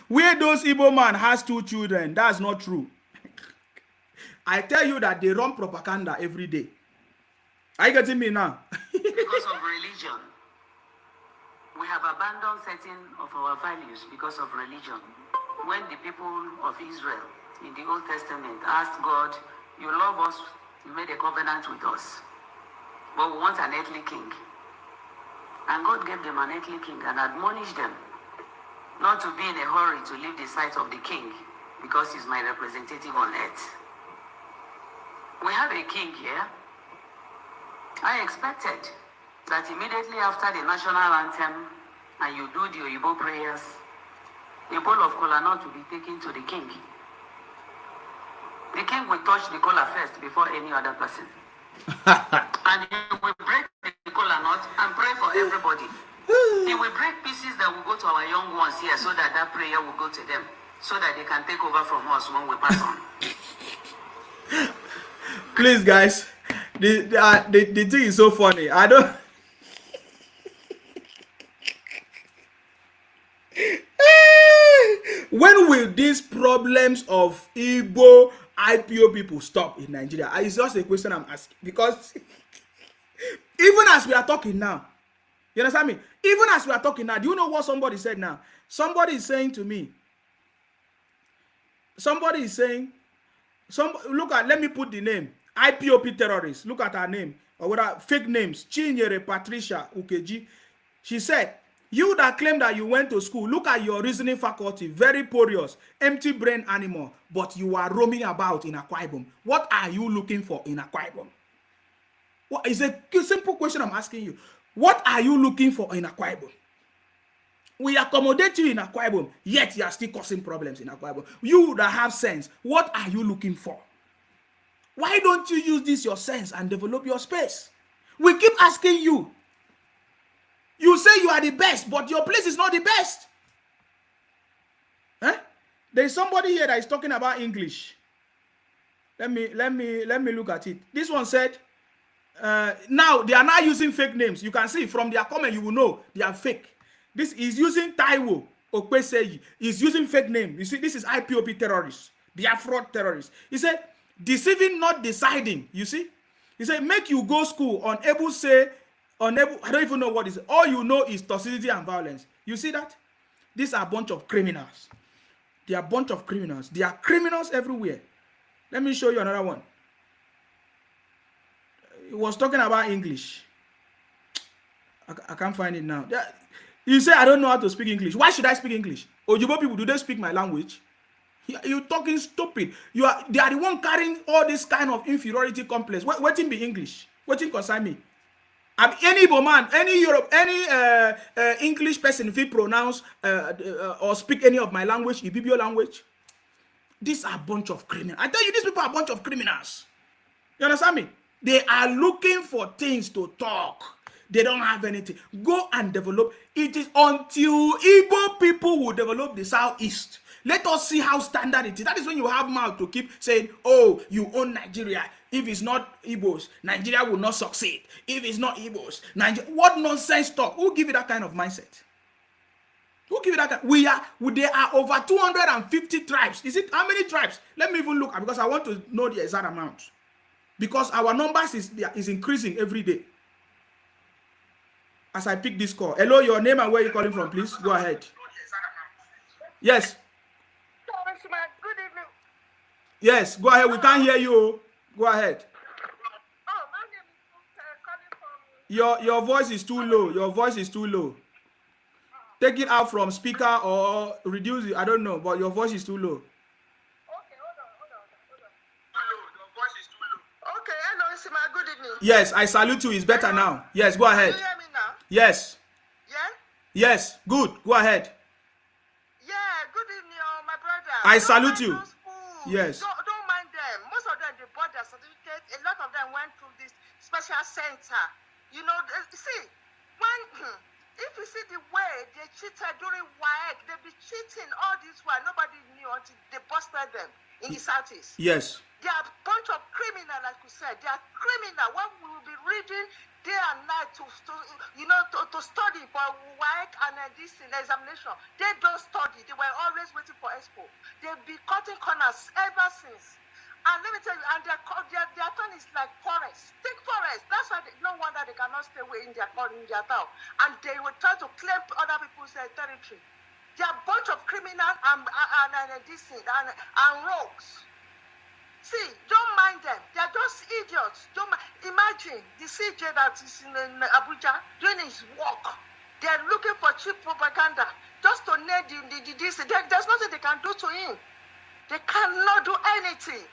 Where those Igbo man has 2 children, that's not true. I tell you that they run propaganda every day. Are you getting me now? Because of religion. We have abandoned certain of our values because of religion. When the people of Israel in the Old Testament asked God, "You love us, you made a covenant with us, but we want an earthly king." And God gave them an earthly king and admonished them not to be in a hurry to leave the sight of the king because he's my representative on earth. We have a king here. I expected that immediately after the national anthem and you do the Oyibo prayers, a bowl of kola nut will be taken to the king. The king will touch the kola first before any other person. And he will break the kola nut and pray for everybody. He will break pieces that will go to our young ones here so that that prayer will go to them, so that they can take over from us when we pass on. Please, guys, the thing is so funny. I don't. When will these problems of Igbo IPO people stop in Nigeria? It's just a question I'm asking because Even as we are talking now, you understand me? Even as we are talking now, do you know what somebody said now? Somebody is saying to me, somebody is saying, look at, let me put the name, IPOP terrorists. Look at her name, or whether fake names, Chinyere Patricia Ukeji. She said, you that claim that you went to school, look at your reasoning faculty, very porous, empty brain animal, but you are roaming about in Akwa Ibom. What are you looking for in Akwa Ibom? What is a simple question I'm asking you. What are you looking for in Akwa Ibom? We accommodate you in Akwa Ibom, yet you are still causing problems in Akwa Ibom. You that have sense, what are you looking for? Why don't you use this your sense and develop your space? We keep asking you. You say you are the best, but your place is not the best. Huh? There is somebody here that is talking about English. Let me look at it. This one said, now they are now using fake names. You can see from their comment, you will know they are fake. This is using Taiwo Okpeseyi. He's using fake name. You see, this is IPOP terrorists. They are fraud terrorists. He said, deceiving, not deciding. You see? He said, make you go school, unable say, unable, I don't even know what is. All you know is toxicity and violence. You see that? These are a bunch of criminals. They are a bunch of criminals. They are criminals everywhere. Let me show you another one. He was talking about English. I can't find it now. You say I don't know how to speak English. Why should I speak English? Ojibo people, do they speak my language? You're talking stupid. They are the one carrying all this kind of inferiority complex. Waiting be English. Waiting concern me. Any Igbo man, any Europe, any English person, if he pronounce or speak any of my language, Ibibio language, these are a bunch of criminals. I tell you, these people are a bunch of criminals. You understand me? They are looking for things to talk. They don't have anything. Go and develop. It is until Igbo people will develop the Southeast. Let us see how standard it is. That is when you have mouth to keep saying, oh, you own Nigeria. If it's not Igbos, Nigeria will not succeed. If it's not Igbos, Nigeria. What nonsense talk? Who give you that kind of mindset? Who give you that kind? There are over 250 tribes. Is it how many tribes? Let me even look, because I want to know the exact amount. Because our numbers is increasing every day. As I pick this call. Hello, your name and where you're calling from, please. Go ahead. Yes. Good evening. Yes, go ahead. We can't hear you. Go ahead. Oh, my name is calling from. Your voice is too low. Your voice is too low. Take it out from speaker or reduce it. I don't know, but your voice is too low. Okay, hold on. Your voice is too low. Okay, hello, Isima. Good evening. Yes, I salute you. It's better now. Yes, go ahead. Can you hear me now? Yes. Yeah? Yes, good. Go ahead. Yeah, good evening, my brother. I salute you. Yes. Don't mind them. Most of them, they bought their certificate. A lot of them went through this special center. You know, see, when if you see the way they cheated during WAEC, they be cheating all this while nobody knew until they busted them in the Southeast. Yes. They are a bunch of criminals, like you said. They are criminals. When we will be reading day and night to study for WAEC and this in examination, they don't study. They were always waiting for expo. They've been cutting corners ever since. And let me tell you, and their turn is like forest, thick forest. That's why no wonder they cannot stay away in their town. And they will try to claim other people's territory. They are a bunch of criminals and rogues. See, don't mind them. They are just idiots. Imagine the CJ that is in Abuja doing his work. They are looking for cheap propaganda just to nail this. There's nothing they can do to him. They cannot do anything.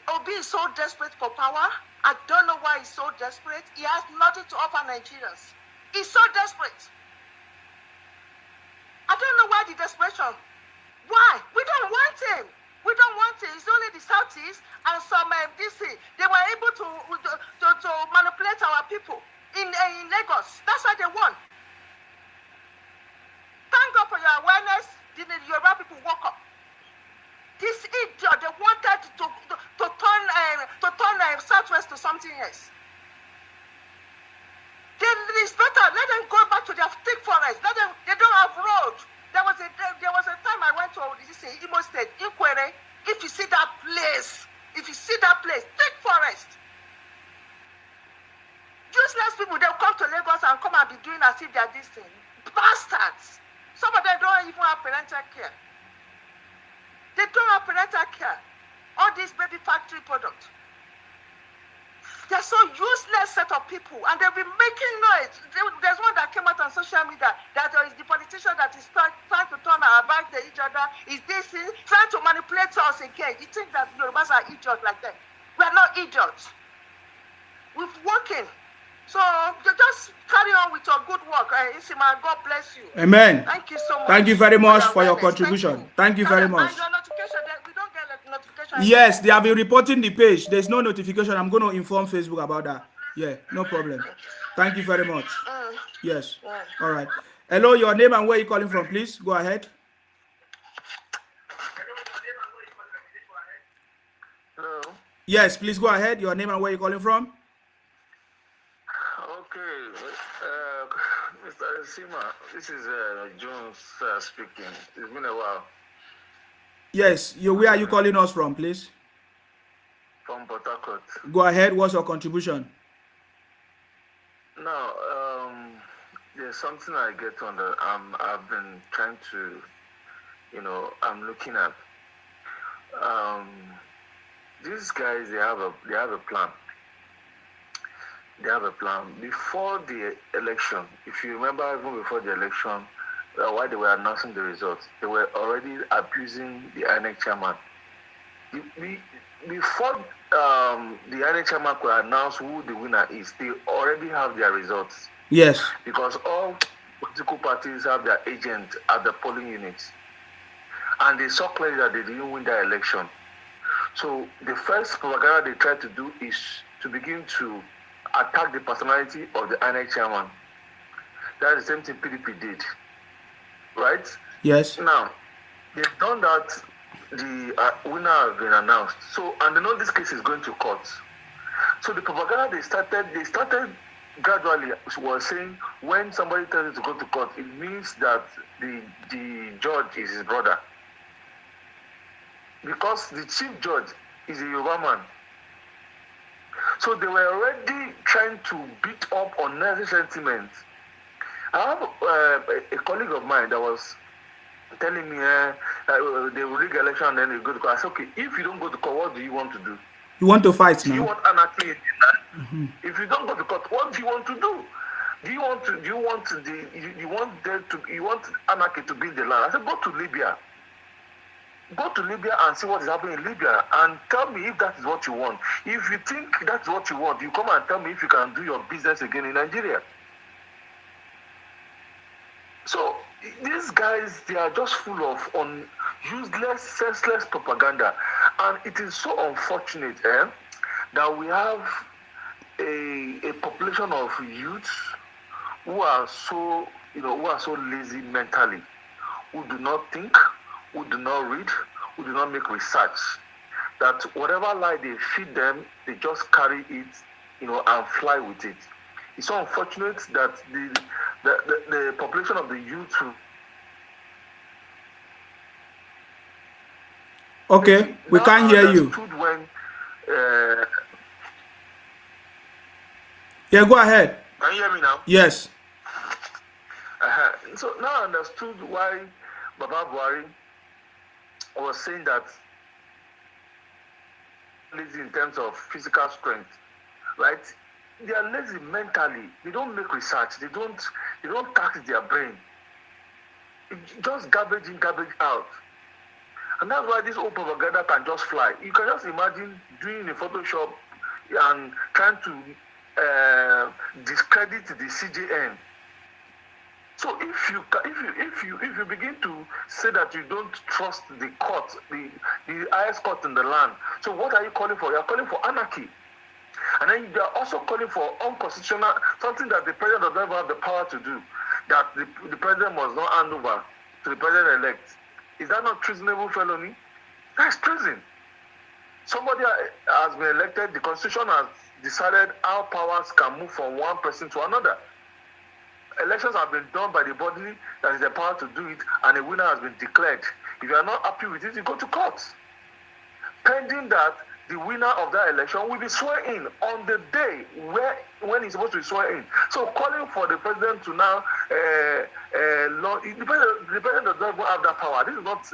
Obi is so desperate for power. I don't know why he's so desperate. He has nothing to offer Nigerians. He's so desperate. I don't know why the desperation. Why? We don't want him. We don't want it. It's only the Southeast and some DC. They were able to manipulate our people in Lagos. That's what they want. Thank God for your awareness. The Yoruba people woke up. This idiot, they wanted to turn Southwest to something else. It's better. Let them go back to their thick forest. They don't have road. There was a time I went to Imo State, Ikwere. If you see that place, thick forest. Useless and come and be doing as if they are this thing. Bastards. Some of them don't even have parental care. They don't have parental care. All these baby factory products. They're so useless set of people, and they'll be making noise. There's one that came out on social media that there is the politician that is trying to turn our back to each other. Is this trying to manipulate us again? You think that Yorubas are idiots like that? We are not idiots. We're working. So you just carry on with your good work. Isima, God bless you. Amen. Thank you so much. Thank you very much for your contribution. Thank you very much. And your notification, we don't get like notification. Yes, they have been reporting the page. There's no notification. I'm going to inform Facebook about that. Yeah, no problem. Thank you very much. Yes. All right. Hello, your name and where you calling from, please. Go ahead. Hello. Yes, please go ahead. Your name and where you calling from. Okay, Mr. Sima, this is Jones speaking. It's been a while. Yes, where are you calling us from, please? From Port Harcourt. Go ahead. What's your contribution? Now, there's something I get on the. I've been trying to, I'm looking at. These guys, they have a plan. They have a plan. Before the election, if you remember, even before the election, while they were announcing the results, they were already abusing the INEC chairman. Before the INEC chairman could announce who the winner is, they already have their results. Yes. Because all political parties have their agent at the polling units. And they saw clearly that they didn't win that election. So the first propaganda they tried to do is to begin to attack the personality of the INEC chairman. That's the same thing PDP did. Right? Yes. Now, they've done that. The winner has been announced. So, and they know this case is going to court. So the propaganda they started gradually was saying when somebody tells you to go to court, it means that the judge is his brother. Because the chief judge is a Yoruba man. So they were already trying to beat up unnecessary sentiments. I have a colleague of mine that was telling me they will rig election and then they go to court. I said, okay, if you don't go to court, what do you want to do? You want to fight now? Do you want anarchy in the land? If you don't go to court, what do you want to do? Do you want anarchy to be in the land? I said, go to Libya. Go to Libya and see what is happening in Libya and tell me if that is what you want. If you think that's what you want, you come and tell me if you can do your business again in Nigeria. So these guys, they are just full of useless, senseless propaganda. And it is so unfortunate that we have a population of youths who are so lazy mentally, who do not think, who do not read, who do not make research, that whatever lie they feed them, they just carry it, and fly with it. It's so unfortunate that the population of the youth. Okay, we can't hear you. When, yeah, go ahead. Can you hear me now? Yes. So now I understood why Baba Buhari was saying that lazy in terms of physical strength, right? They are lazy mentally. They don't make research. They don't tax their brain. It's just garbage in, garbage out. And that's why this old propaganda can just fly. You can just imagine doing a Photoshop and trying to discredit the CJN. So if you begin to say that you don't trust the court, the highest court in the land, so what are you calling for? You are calling for anarchy. And then you are also calling for unconstitutional, something that the president does not have the power to do, that the president must not hand over to the president-elect. Is that not treasonable felony? That's treason. Somebody has been elected, the constitution has decided how powers can move from one person to another. Elections have been done by the body that is the power to do it, and a winner has been declared. If you are not happy with it, you go to court. Pending that, the winner of that election will be sworn in on the day when he's supposed to be sworn in. So calling for the president to now, the president does not have that power. This is not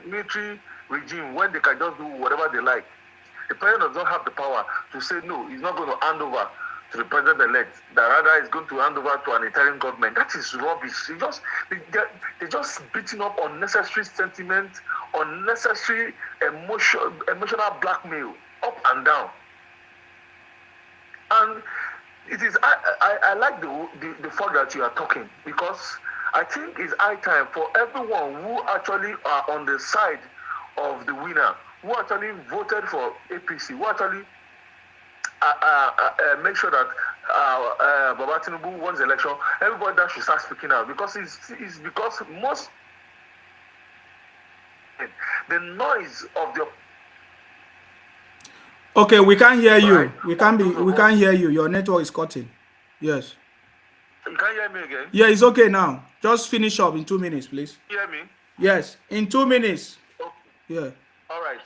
military regime when they can just do whatever they like. The president does not have the power to say no, he's not going to hand over to the president-elect. That rather is going to hand over to an interim government. That is rubbish. They're just beating up unnecessary sentiment, unnecessary emotional blackmail, up and down. And it is I like the fact that you are talking, because I think it's high time for everyone who actually are on the side of the winner, who actually voted for APC, who actually make sure that Baba Tinubu wins the election. Everybody that should start speaking out, because it's because most the noise of the Okay, we can't hear you. Right. We can't hear you. Your network is cutting. Yes. You can't hear me again? Yeah, it's okay now. Just finish up in 2 minutes, please. You hear me? Yes, in 2 minutes. Okay. Yeah. All right.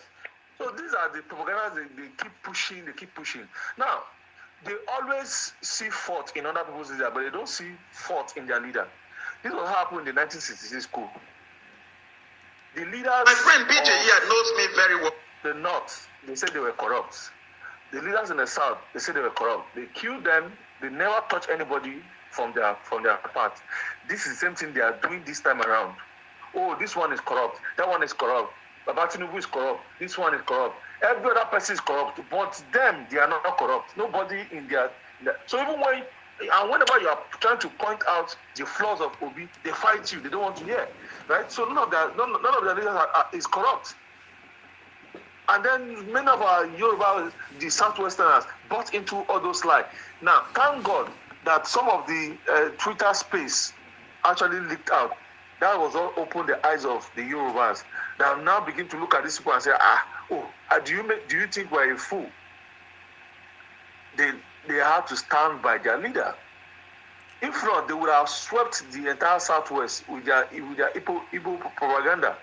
So these are the propagandas they keep pushing. Now, they always see fault in other people's leader, but they don't see fault in their leader. This was happened in the 1966 coup. The leaders, My friend BJ here knows me very well. The North, they said they were corrupt. The leaders in the South, they said they were corrupt. They killed them. They never touch anybody from their part. This is the same thing they are doing this time around. Oh, this one is corrupt. That one is corrupt. Baba Tinubu is corrupt. This one is corrupt. Every other person is corrupt, but them, they are not corrupt. Nobody in their so even whenever you are trying to point out the flaws of Obi, they fight you. They don't want to hear, right? So none of their leaders is corrupt. And then many of our Yoruba, the Southwesterners, bought into all those lies. Now, thank God that some of the Twitter space actually leaked out. That was all opened the eyes of the Yorubas. That now begin to look at these people and say, do you think we're a fool? They have to stand by their leader. If not, they would have swept the entire Southwest with their Igbo propaganda.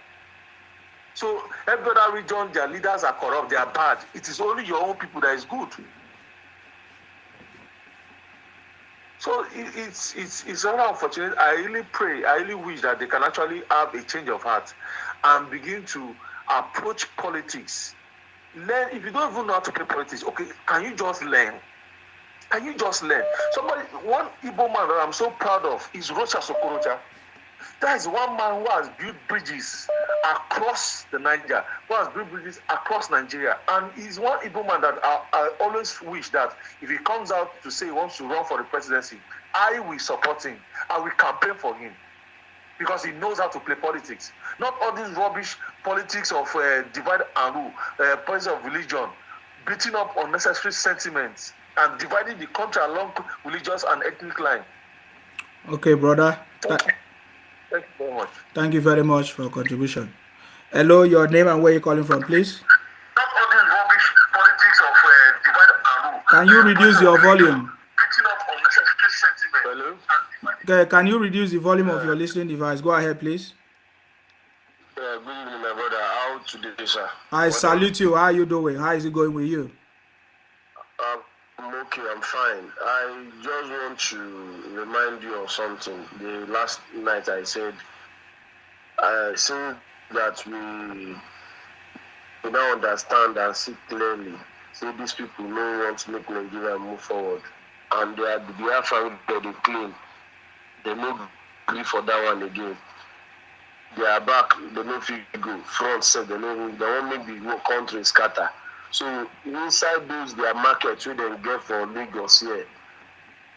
So every other region, their leaders are corrupt, they are bad. It is only your own people that is good. So it's very unfortunate. I really wish that they can actually have a change of heart and begin to approach politics. Learn. If you don't even know how to play politics, okay, can you just learn? One Igbo man that I'm so proud of is Rocha Sokorocha. That is one man who has built bridges across the Niger, across Nigeria. And he's one Igbo man that I always wish that if he comes out to say he wants to run for the presidency, I will support him. I will campaign for him. Because he knows how to play politics. Not all these rubbish politics of divide and rule, politics of religion, beating up unnecessary sentiments, and dividing the country along religious and ethnic line. Okay, brother. Thank you very much. Thank you very much for your contribution. Hello, your name and where you're calling from, please. Not all these rubbish politics of divide and rule. Can you reduce your volume? Beating up unnecessary sentiments. Hello? Okay, can you reduce the volume of your listening device? Go ahead, please. Good evening, my brother. How today, sir? I salute you. How are you doing? How is it going with you? I'm okay. I'm fine. I just want to remind you of something. The last night I said, since that we now understand and see clearly, say these people don't want to make Nigeria move forward, and they are the Biafran that they claim. They no agree for that one again. They are back. They no fit go front. Said they won't make the country scatter. So inside those their markets where they get for Lagos here,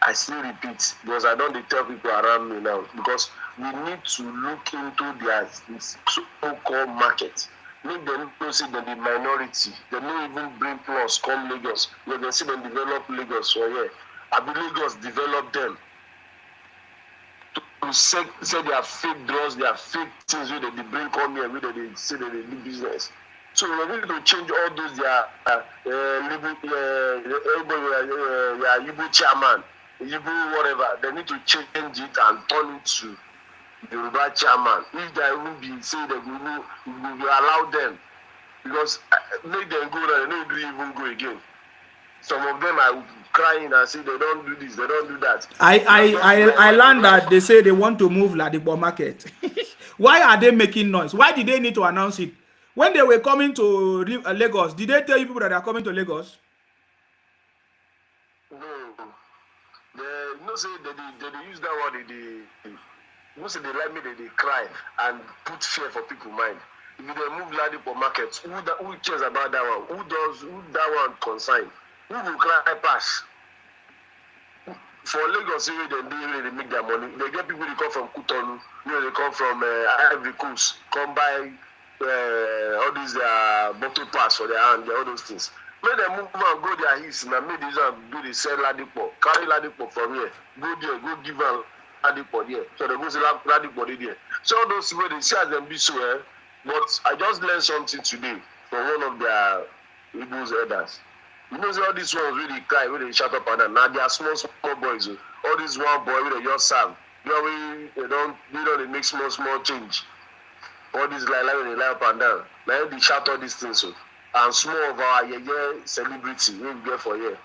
I still repeat, because I don't tell people around me now, because we need to look into their so-called market. Make them know say they're the minority. They don't even bring plus come Lagos. When they see them develop Lagos for here, I be Lagos develop them. To say they are fake drugs, they are fake things where they bring come here, where they say that they do business. So we need to change all those Igbo chairman, Igbo whatever. They need to change it and turn it to Yoruba chairman. If they will be say that we will allow them. because make them go now, they no gree even go again. Some of them are crying and say they don't do this, they don't do that. I learned that they say they want to move Ladipo market. Why are they making noise? Why did they need to announce it? When they were coming to Lagos, did they tell you people that they are coming to Lagos? No. They no say they use that word, they most of they like me, they cry and put fear for people's mind. If they move Ladipo market, who cares about that one? Who that one concern? Who will cry pass? For Lagos, they make their money. They get people, they come from Cotonou, they come from Ivory Coast, come buy all these bottle pass for their hand, all those things. Make them move and go their east and make these do the sell Ladipo, carry Ladipo from here, go there, go give them Ladipo there. So they go sell Ladipo there. So all those people, they see as them be so. But I just learned something today from one of their Igbo's elders. You know, all these ones really cry, really shut up and down. Now they are small boys. All these one boy with just serve. They make small change. All these like they lie up and down. Now they shout all these things. And small of our celebrity we get for here.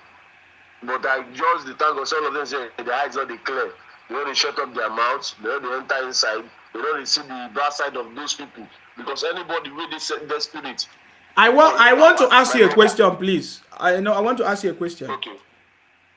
But I just the thank God, all of them say their eyes not clear. They shut up their mouths, they enter inside, they see the bad side of those people. Because anybody with this their spirit. I want to ask you a question, please. I want to ask you a question. Okay.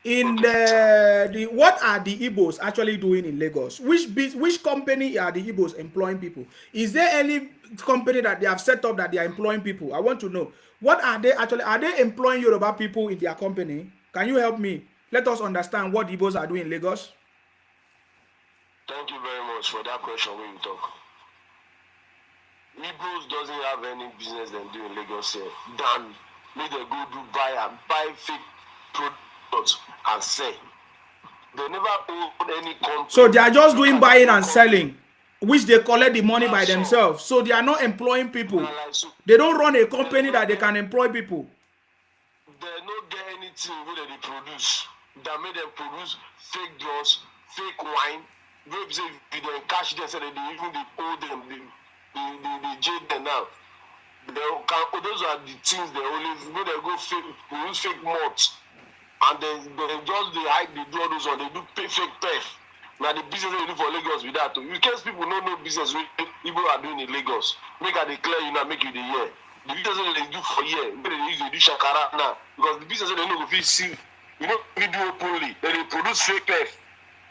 In the what are the Igbos actually doing in Lagos? Which company are the Igbos employing people? Is there any company that they have set up that they are employing people? I want to know. What are they actually? Are they employing Yoruba people in their company? Can you help me? Let us understand what the Igbos are doing in Lagos. Thank you very much for that question when you talk. Igbos doesn't have any business they do in Lagos here than make them go do buy fake products and sell. They never own any company. So they are just doing buying and selling, which they collect the money by themselves. So they are not employing people. They don't run a company that they can employ people. They don't get anything where they produce. That make them produce fake drugs, fake wine. They say if they cash them, so they even owe them. They jail them now. Those are the things they always when they go fake, they use fake mods, and then they just they hide, they do all those ones, they do fake theft. Now the business they do for Lagos with that. In case people don't know business people are doing in Lagos, make a declare you now, make you the year. The business they do for year, they do shakara now because the business they know if see, we do openly. They produce fake theft,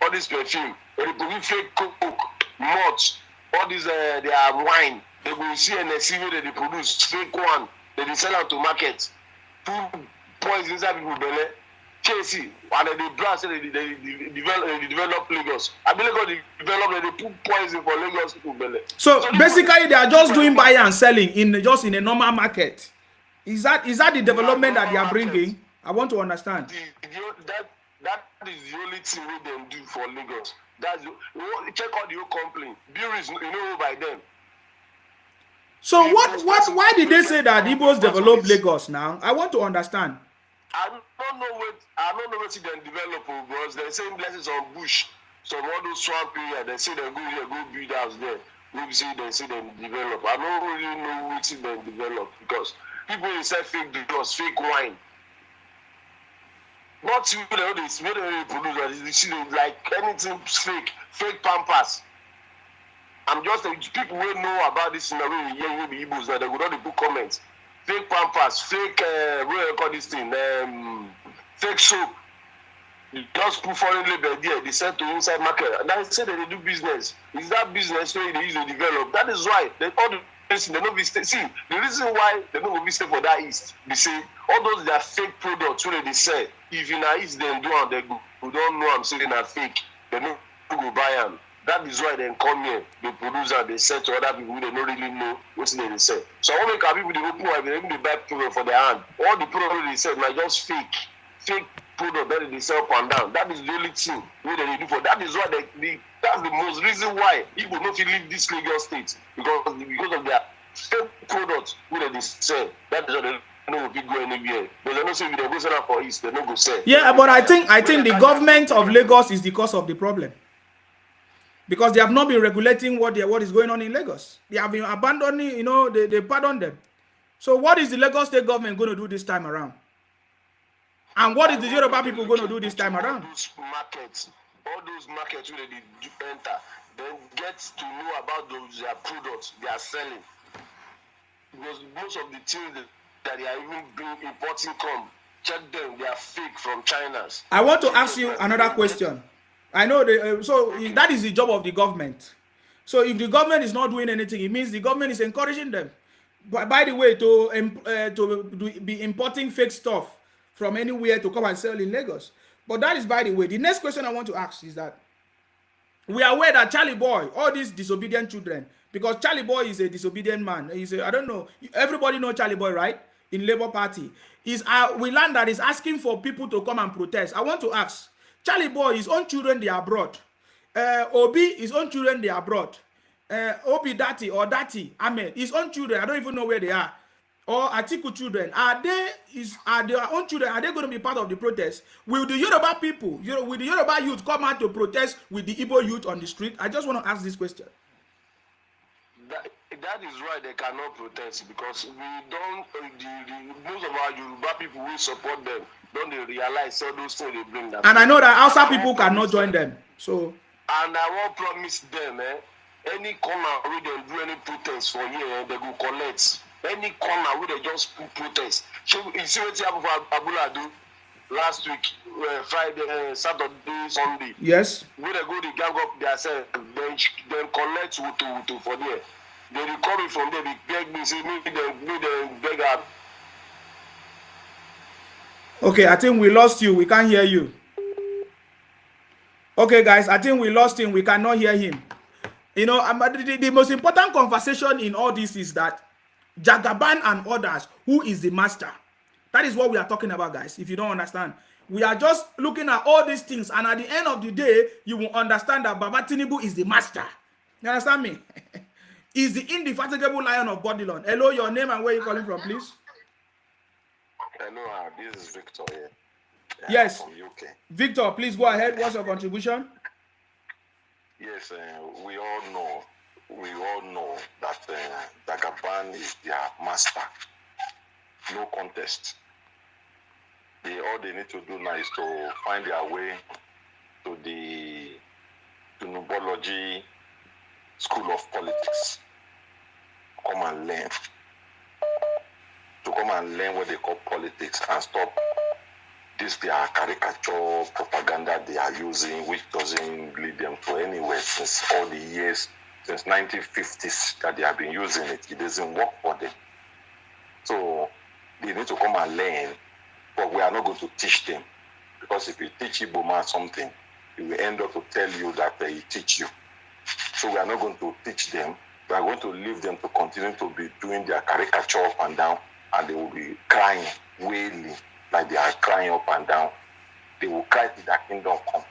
all this perfume, they produce fake coke, mods. All these they are wine. They will see and they see where they produce fake one. They sell out to market. Food poison inside people belly. Chasey and they blast they develop Lagos. I believe they develop they put poison for Lagos people belly. So basically they are just doing buying and selling in a normal market. Is that the development that they are bringing? I want to understand. That is the only thing we them do for Lagos. Check out the whole complaint. Bureaus, by them. So why did they say that Igbos develop Lagos now? I want to understand. I don't know what they develop because they're saying blessings on bush. So all those swamp area, they say they go here, go build house there. We say they develop. I don't really know what they develop because people they sell fake drugs, fake wine. Not you know this, where they produce like anything fake pampers. I'm just people who know about this in the way you be Igbos that they would not put comments. Fake pampers, fake what do you call this thing? Fake soap. You just put foreign label there, they sell to inside market. And they say that they do business. Is that business where they use to develop? That is why they all the they don't be see the reason why they don't be stay for that east. They say all those they are fake products where they sell. If in a east they do and they go, who don't know I'm saying are fake, they don't go buy them. That is why they come here, they produce and they sell to other people who they don't really know what they sell. So I want to make our people they open wide, they buy product for their hand. All the product they sell are just fake product that they sell up and down. That is the only thing they do for. That is why that's the most reason why people don't leave this Lagos state because of their fake products they sell. That is why they don't go anywhere. But they don't say if they go sell for east, they don't go sell. Yeah, but I think the government of Lagos is the cause of the problem. Because they have not been regulating what is going on in Lagos. They have been abandoning, they pardon them. So what is the Lagos state government going to do this time around? And what is the Yoruba people going to do this time around? All those markets where they enter, then get to know about those their products they are selling. Because most of the things that they are even importing come, check them, they are fake from China's. I want to ask you another question. I know that is the job of the government. So if the government is not doing anything, it means the government is encouraging them. By the way, to be importing fake stuff from anywhere to come and sell in Lagos. But that is by the way. The next question I want to ask is that we are aware that Charlie Boy, all these disobedient children, because Charlie Boy is a disobedient man. I don't know. Everybody know Charlie Boy, right? In Labour Party. We learned that he's asking for people to come and protest. I want to ask, Charlie Boy, his own children, they are abroad. Obi, his own children, they are abroad. Obi Dati or Dati Ahmed, his own children, I don't even know where they are. Or Atiku children, are their own children, are they going to be part of the protest? Will the Yoruba people, will the Yoruba youth come out to protest with the Igbo youth on the street? I just want to ask this question. That is why they cannot protest, because we don't, most of our Yoruba people will support them. Don't they realize all those things they bring them? And I know that Hausa people cannot join them. So. And I won't promise them, any corner where they do any protest for here, they will collect. Any corner where they just protest. So you see what Abula do last week, Friday, Saturday, Sunday. Yes. Where they go, they gang up themselves, then collect to for there. They recover from there, they beg me, say, me they beg up. Okay, I think we lost you. We can't hear you. Okay, guys, I think we lost him. We cannot hear him. You know, the most important conversation in all this is that Jagaban and others, who is the master? That is what we are talking about, guys, if you don't understand. We are just looking at all these things, and at the end of the day, you will understand that Baba Tinubu is the master. You understand me? He's the indefatigable lion of Babylon. Hello, your name and where you calling from, please? Hello, this is Victor here. Yes. From UK. Victor, please go ahead. What's your contribution? Yes, we all know that Jagaban is their master. No contest. All they need to do now is to find their way to the Nubology School of Politics. Come and learn. To come and learn what they call politics and stop this their caricature propaganda they are using, which doesn't lead them to anywhere since all the years, since 1950s that they have been using it. It doesn't work for them. So they need to come and learn, but we are not going to teach them. Because if you teach Igbo man something, he will end up to tell you that he teach you. So we are not going to teach them. We are going to leave them to continue to be doing their caricature up and down, and they will be crying, wailing, like they are crying up and down. They will cry till their kingdom come.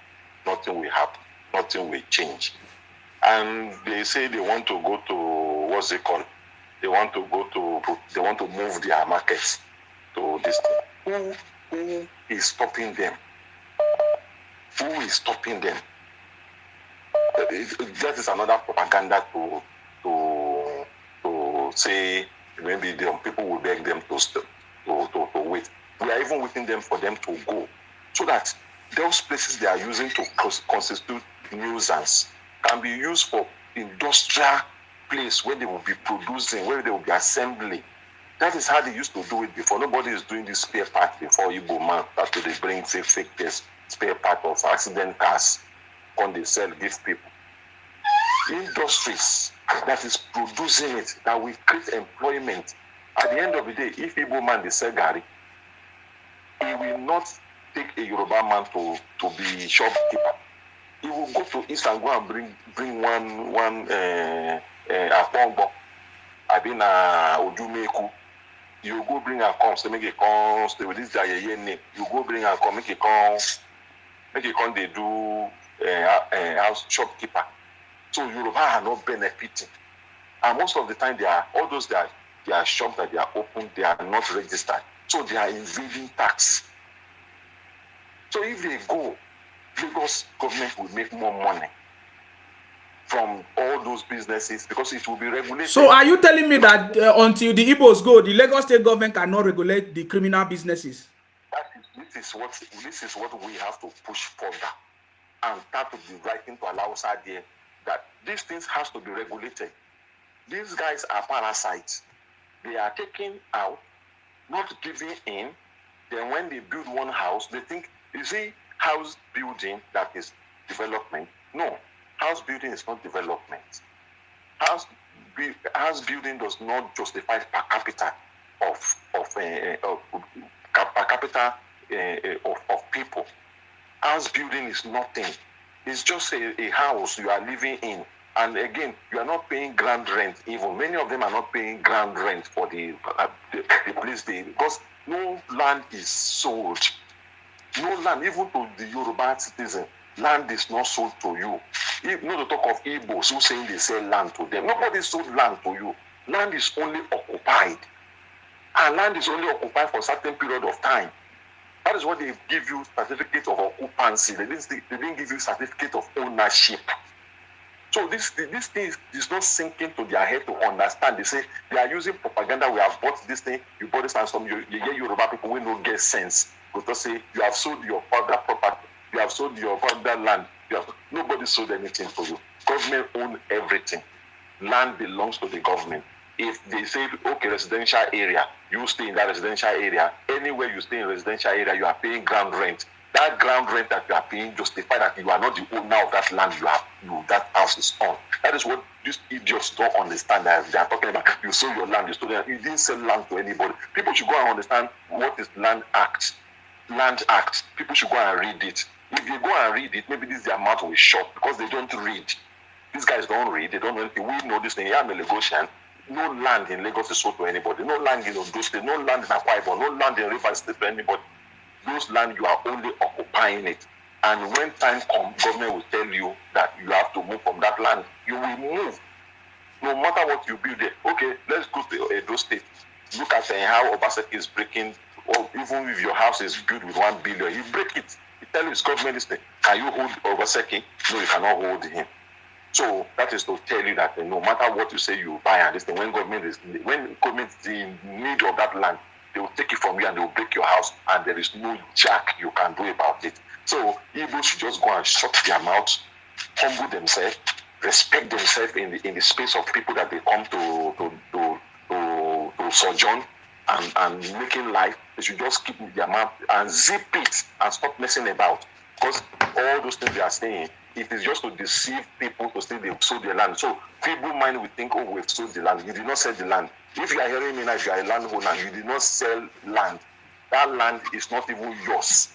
Nothing will happen. Nothing will change. And they say they want to go to, what's it called? They want to move their markets to this thing. Who is stopping them? Who is stopping them? That is another propaganda to say maybe the people will beg them to wait. We are even waiting them for them to go, so that those places they are using to constitute nuisance can be used for industrial place where they will be producing, where they will be assembling. That is how they used to do it before. Nobody is doing this spare part before Igbo man. That's what they bring, say, fake test, spare part of accident cars, when they sell, give people. Industries that is producing it, that will create employment. At the end of the day, if Igbo man they sell gari, he will not take a Yoruba man to be shopkeeper. He will go to East and go and bring one Apongo. I been Ojumeku. You go bring a come, so make it come, stay with this guy name. You go bring a come, make it come, they do house shopkeeper. So Yoruba are not benefiting. And most of the time all those their shops that they are open, they are not registered. So they are evading tax. So if they go, Lagos government will make more money. from all those businesses because it will be regulated. So are you telling me that until the Igbos go, the Lagos state government cannot regulate the criminal businesses? This is what we have to push further and start to be writing to allow us there that these things has to be regulated. These guys are parasites. They are taking out, not giving in. Then when they build one house, they think, you see, house building that is development. No, house building is not development. House building does not justify per capita of people. House building is nothing. It's just a house you are living in. And again, you are not paying ground rent even. Many of them are not paying ground rent for the place because no land is sold. No land, even to the Yoruba citizen, land is not sold to you. Not to talk of Igbos who saying they sell land to them. Nobody sold land to you. Land is only occupied. And land is only occupied for a certain period of time. That is what they give you certificate of occupancy. They didn't give you certificate of ownership. So this thing is not sinking to their head to understand. They say they are using propaganda. We have bought this thing, you bought this, and some you get Yoruba people will not get sense. Because say you have sold your father property, you have sold your father land. Nobody sold anything for you. Government own everything. Land belongs to the government. If they say, okay, residential area, you stay in that residential area. Anywhere you stay in residential area, you are paying ground rent. That ground rent that you are paying justify that you are not the owner of that land that house is on. That is what these idiots don't understand. That they are talking about. You sold your land, you didn't sell land to anybody. People should go and understand what is Land Act. Land Act. People should go and read it. If you go and read it, maybe this their mouth will shut because they don't read. These guys don't read. They don't know anything. We know this thing. I'm a Lagosian. No land in Lagos is sold to anybody. No land in Ondo State. No land in Akwa Ibom. No land in Rivers State to anybody. Those land you are only occupying it. And when time comes, government will tell you that you have to move from that land. You will move. No matter what you build there. Okay, let's go to Edo State. Look at how Obaseki is breaking, or even if your house is built with 1 billion, you break it. You tell his government this thing. Can you hold Obaseki? No, you cannot hold him. So that is to tell you that no matter what you say you buy and this thing, when government is in need of that land, they will take it from you and they will break your house, and there is no jack you can do about it. So Igbo should just go and shut their mouth, humble themselves, respect themselves in the space of people that they come to sojourn and making life. They should just keep their mouth and zip it and stop messing about. Because all those things they are saying, it is just to deceive people to say they sold their land. So feeble mind will think, oh, we've sold the land. You did not sell the land. If you are hearing me now, if you are a landowner, you did not sell land. That land is not even yours.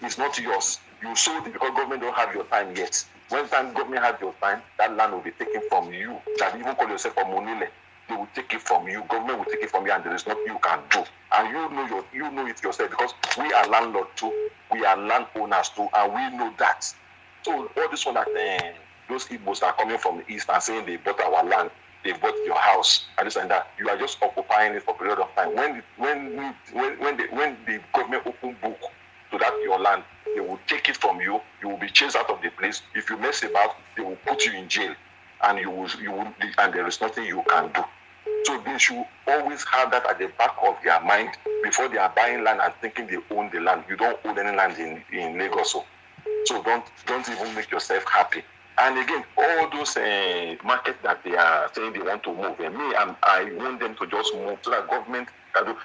It's not yours. You sold it because government don't have your time yet. When time government have your time, that land will be taken from you. That even call yourself a monile. They will take it from you. Government will take it from you, and there is nothing you can do. And you know it yourself, because we are landlords too. We are landowners too, and we know that. So all this one that those Igbos are coming from the east and saying they bought our land, they bought your house, and this and that. You are just occupying it for a period of time. When the government open book to that your land, they will take it from you. You will be chased out of the place. If you mess about, they will put you in jail, and and there is nothing you can do. So they should always have that at the back of their mind before they are buying land and thinking they own the land. You don't own any land in Lagos. So don't even make yourself happy. And again, all those markets that they are saying they want to move, and I want them to just move so that government can do.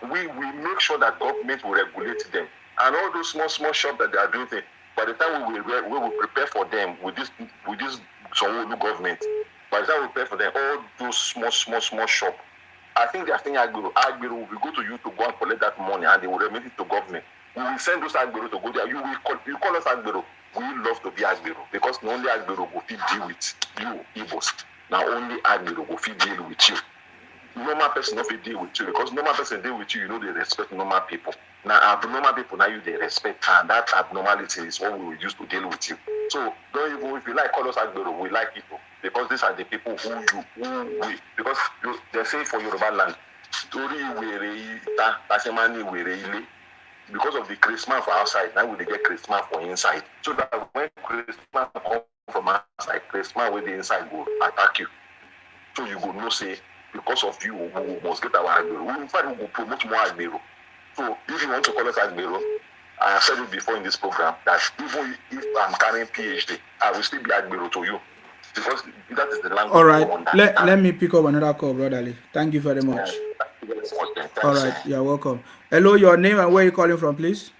We make sure that government will regulate them. And all those small shops that they are doing, by the time we will prepare for them with this Sanwo-Olu government, by the time we prepare for them, all those small shops, I think they are saying Agbero will go to you to go and collect that money, and they will remit it to government. We will send those Agbero to go there. You call us Agbero. We love to be Agbero, because not only Agbero will fit deal with you, Igbos. Now only Agbero will fit deal with you. Normal person not fit deal with you, because normal person deal with you, you know they respect normal people. Now abnormal people, now you they respect, and that abnormality is what we will use to deal with you. So don't even, if you like call us Agbero, we like people, because these are the people because they say for Yoruba land, because of the Christmas for outside, now we get Christmas for inside. So that when Christmas comes from outside place, man with the inside go attack you. So you go no say because of you we must get our agbero. In fact, we will promote more agbero. So if you want to call us agbero, I have said it before in this program that even if I'm carrying PhD, I will still be agbero to you because that is the language. All right, let me pick up another call, brotherly. Thank you very much. All right, you're welcome. Hello, your name and where you calling from, please?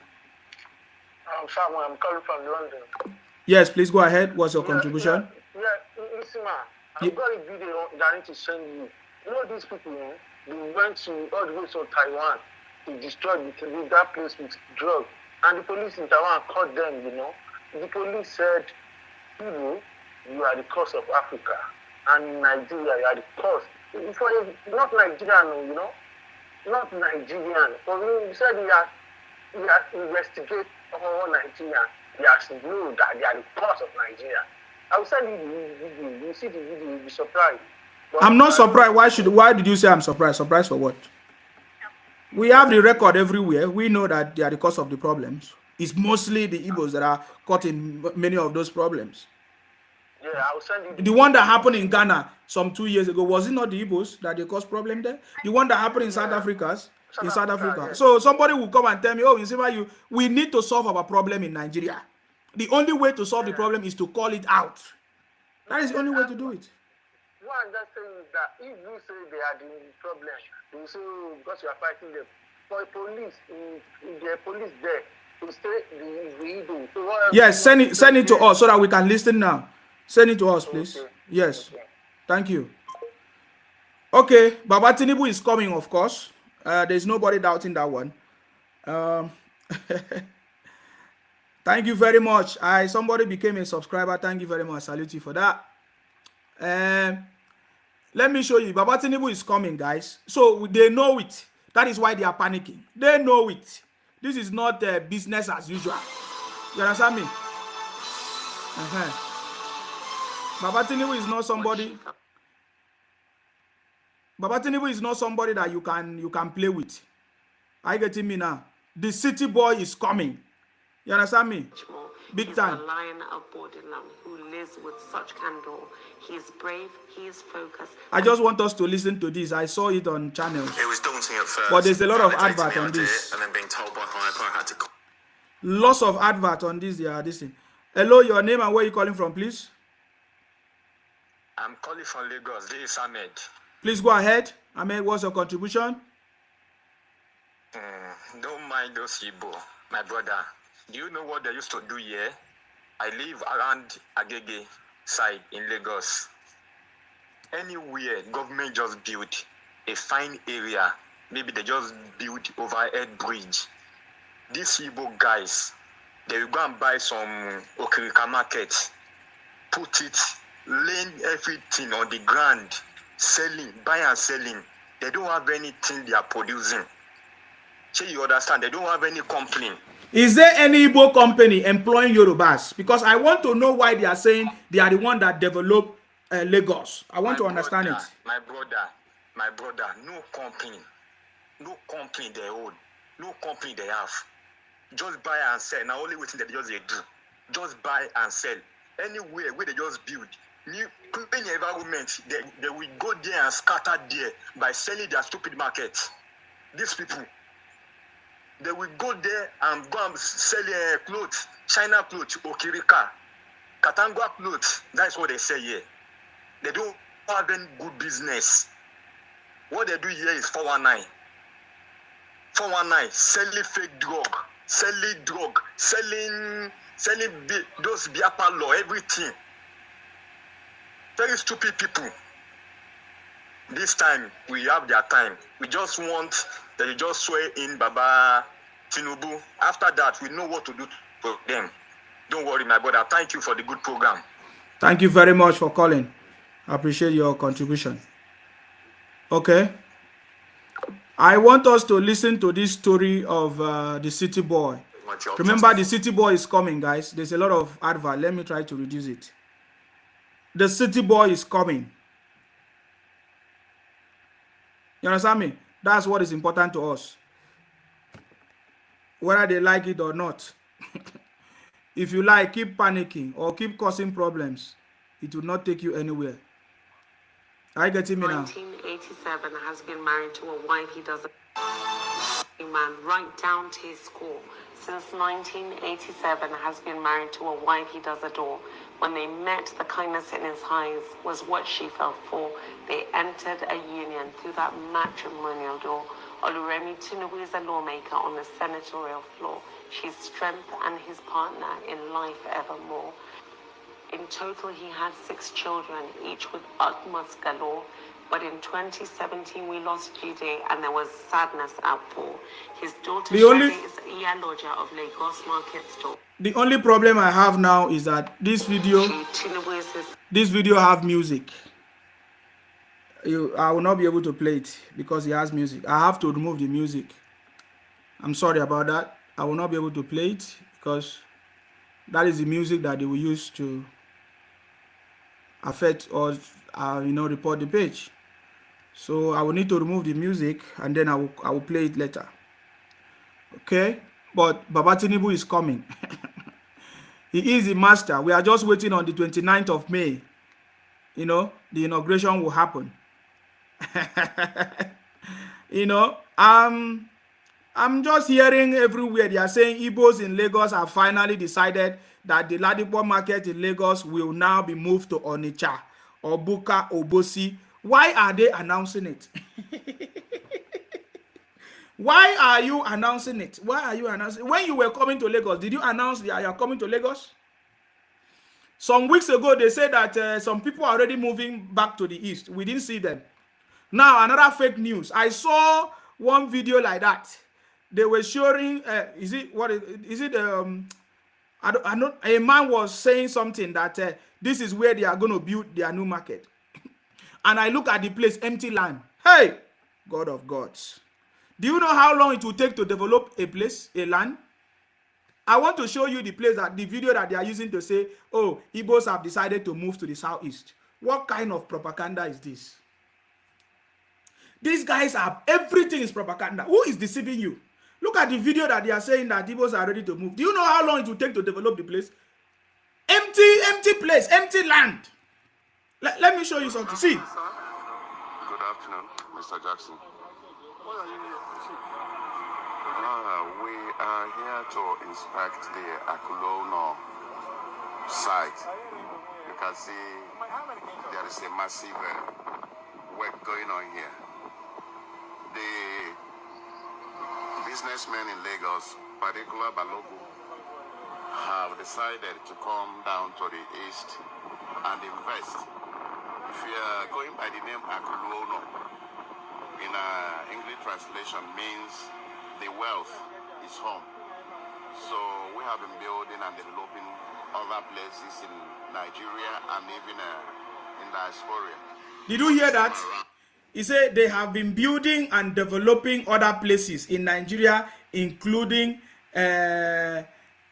I'm Samuel. I'm calling from London. Yes, please go ahead. What's your contribution? Listen, man. I've got a video that I need to send you. You know these people, they went to all the way to Taiwan to destroy that place with drugs. And the police in Taiwan caught them, you know. The police said, you are the cause of Africa. And in Nigeria, you are the cause. Not Nigerian, you know. Not Nigerian. For me, you said you have investigate all Nigeria. They have known that they are the cause of Nigeria. I will send you the video. You see the video, you'll be surprised. But I'm not surprised. Why did you say I'm surprised? Surprised for what? We have the record everywhere. We know that they are the cause of the problems. It's mostly the Igbos that are caught in many of those problems. Yeah, I will send you the one that happened in Ghana some 2 years ago, was it not the Igbos that they caused problem there? The one that happened in South Africa. Yeah. So somebody will come and tell me, oh, you see, we need to solve our problem in Nigeria. The only way to solve the problem is to call it out. That is the only way to do it. What I'm just saying is that if you say they are the problem, you say because you are fighting them. For the police, if the police there, to say the Igbo. So yes, send it to us so that we can listen now. Send it to us, please. Okay. Yes. Okay. Thank you. Okay, Baba Tinubu is coming, of course. There's nobody doubting that one. Thank you very much. Somebody became a subscriber. Thank you very much. Salute you for that. Let me show you. Baba Tinubu is coming, guys. So they know it. That is why they are panicking. They know it. This is not business as usual. You understand me? Baba Tinubu is not somebody. Baba Tinubu is not somebody that you can play with. Are you getting me now? The city boy is coming. You understand me? Big time. He's a lion of borderland who lives with such candor. He is brave, he is focused. I just want us to listen to this. I saw it on channels. It was daunting at first. But there's a lot of advert on this. And then being told by Hyper I had to... Lots of advert on this. They are this thing. Hello, your name and where you calling from, please? I'm calling from Lagos. This is Ahmed. Please go ahead. Ahmed, what's your contribution? Don't mind those Igbo, my brother. Do you know what they used to do here? I live around Agege side in Lagos. Anywhere government just built a fine area, maybe they just built overhead bridge. These Igbo guys, they will go and buy some Okirika market, put it, lay everything on the ground, selling, buy and selling. They don't have anything they are producing. So you understand, they don't have any company. Is there any Igbo company employing Yorubas? Because I want to know why they are saying they are the one that developed Lagos. I want to understand it. My brother, no company they own, no company they have. Just buy and sell. Now only waiting that they just they do. Just buy and sell. Anywhere where they just build. New clean environment, they will go there and scatter there by selling their stupid market. These people, they will go there and go and sell clothes, China clothes, Okirika, Katangwa clothes. That's what they say here. They don't have any good business. What they do here is 419. 419, selling fake drug, selling those biapa law, everything. Very stupid people. This time, we have their time. We just want that you just swear in Baba Tinubu. After that, we know what to do for them. Don't worry, my brother. Thank you for the good program. Thank you very much for calling. I appreciate your contribution. Okay. I want us to listen to this story of the city boy. Remember, the city boy is coming, guys. There's a lot of advert. Let me try to reduce it. The city boy is coming. You understand me? That's what is important to us. Whether they like it or not. If you like, keep panicking or keep causing problems. It will not take you anywhere. Are you getting me now? 1987 has been married to a wife he doesn't man right down to his core. Since 1987 has been married to a wife he does adore. When they met, the kindness in his eyes was what she felt for. They entered a union through that matrimonial door. Oluremi Tinubu is a lawmaker on the senatorial floor. She's strength and his partner in life evermore. In total, he had 6 children, each with utmost galore. But in 2017, we lost Jide, and there was sadness outpour. His daughter Shade is Iyaloja of Lagos Market Store. The only problem I have now is that this video have music. I will not be able to play it because it has music. I have to remove the music. I'm sorry about that. I will not be able to play it because that is the music that they will use to affect or report the page. So I will need to remove the music and then I will play it later. Okay, but Baba Tinubu is coming. He is the master. We are just waiting on the 29th of May. You know, the inauguration will happen. You know, I'm just hearing everywhere they are saying Igbos in Lagos have finally decided that the Ladipo market in Lagos will now be moved to Onitsha, Obuka, Obosi. Why are they announcing it? Why are you announcing it? Why are you announcing it? When you were coming to Lagos, did you announce that you are coming to Lagos? Some weeks ago, they said that some people are already moving back to the east. We didn't see them. Now, another fake news. I saw one video like that. They were showing, a man was saying something that this is where they are going to build their new market. And I look at the place, empty land. Hey, God of gods. Do you know how long it will take to develop a place, a land? I want to show you the place, that the video that they are using to say, oh, Igbos have decided to move to the southeast. What kind of propaganda is this? These guys have, everything is propaganda. Who is deceiving you? Look at the video that they are saying that Igbos are ready to move. Do you know how long it will take to develop the place? Empty place, empty land. Let me show you something. See. Good afternoon, Mr. Jackson. We are here to inspect the Akulono site. You can see there is a massive work going on here. The businessmen in Lagos, particularly Balogu, have decided to come down to the east and invest. If you are going by the name Akulono, in English translation means the wealth is home. So we have been building and developing other places in Nigeria and even in diaspora. Did you hear that? He said they have been building and developing other places in Nigeria, including in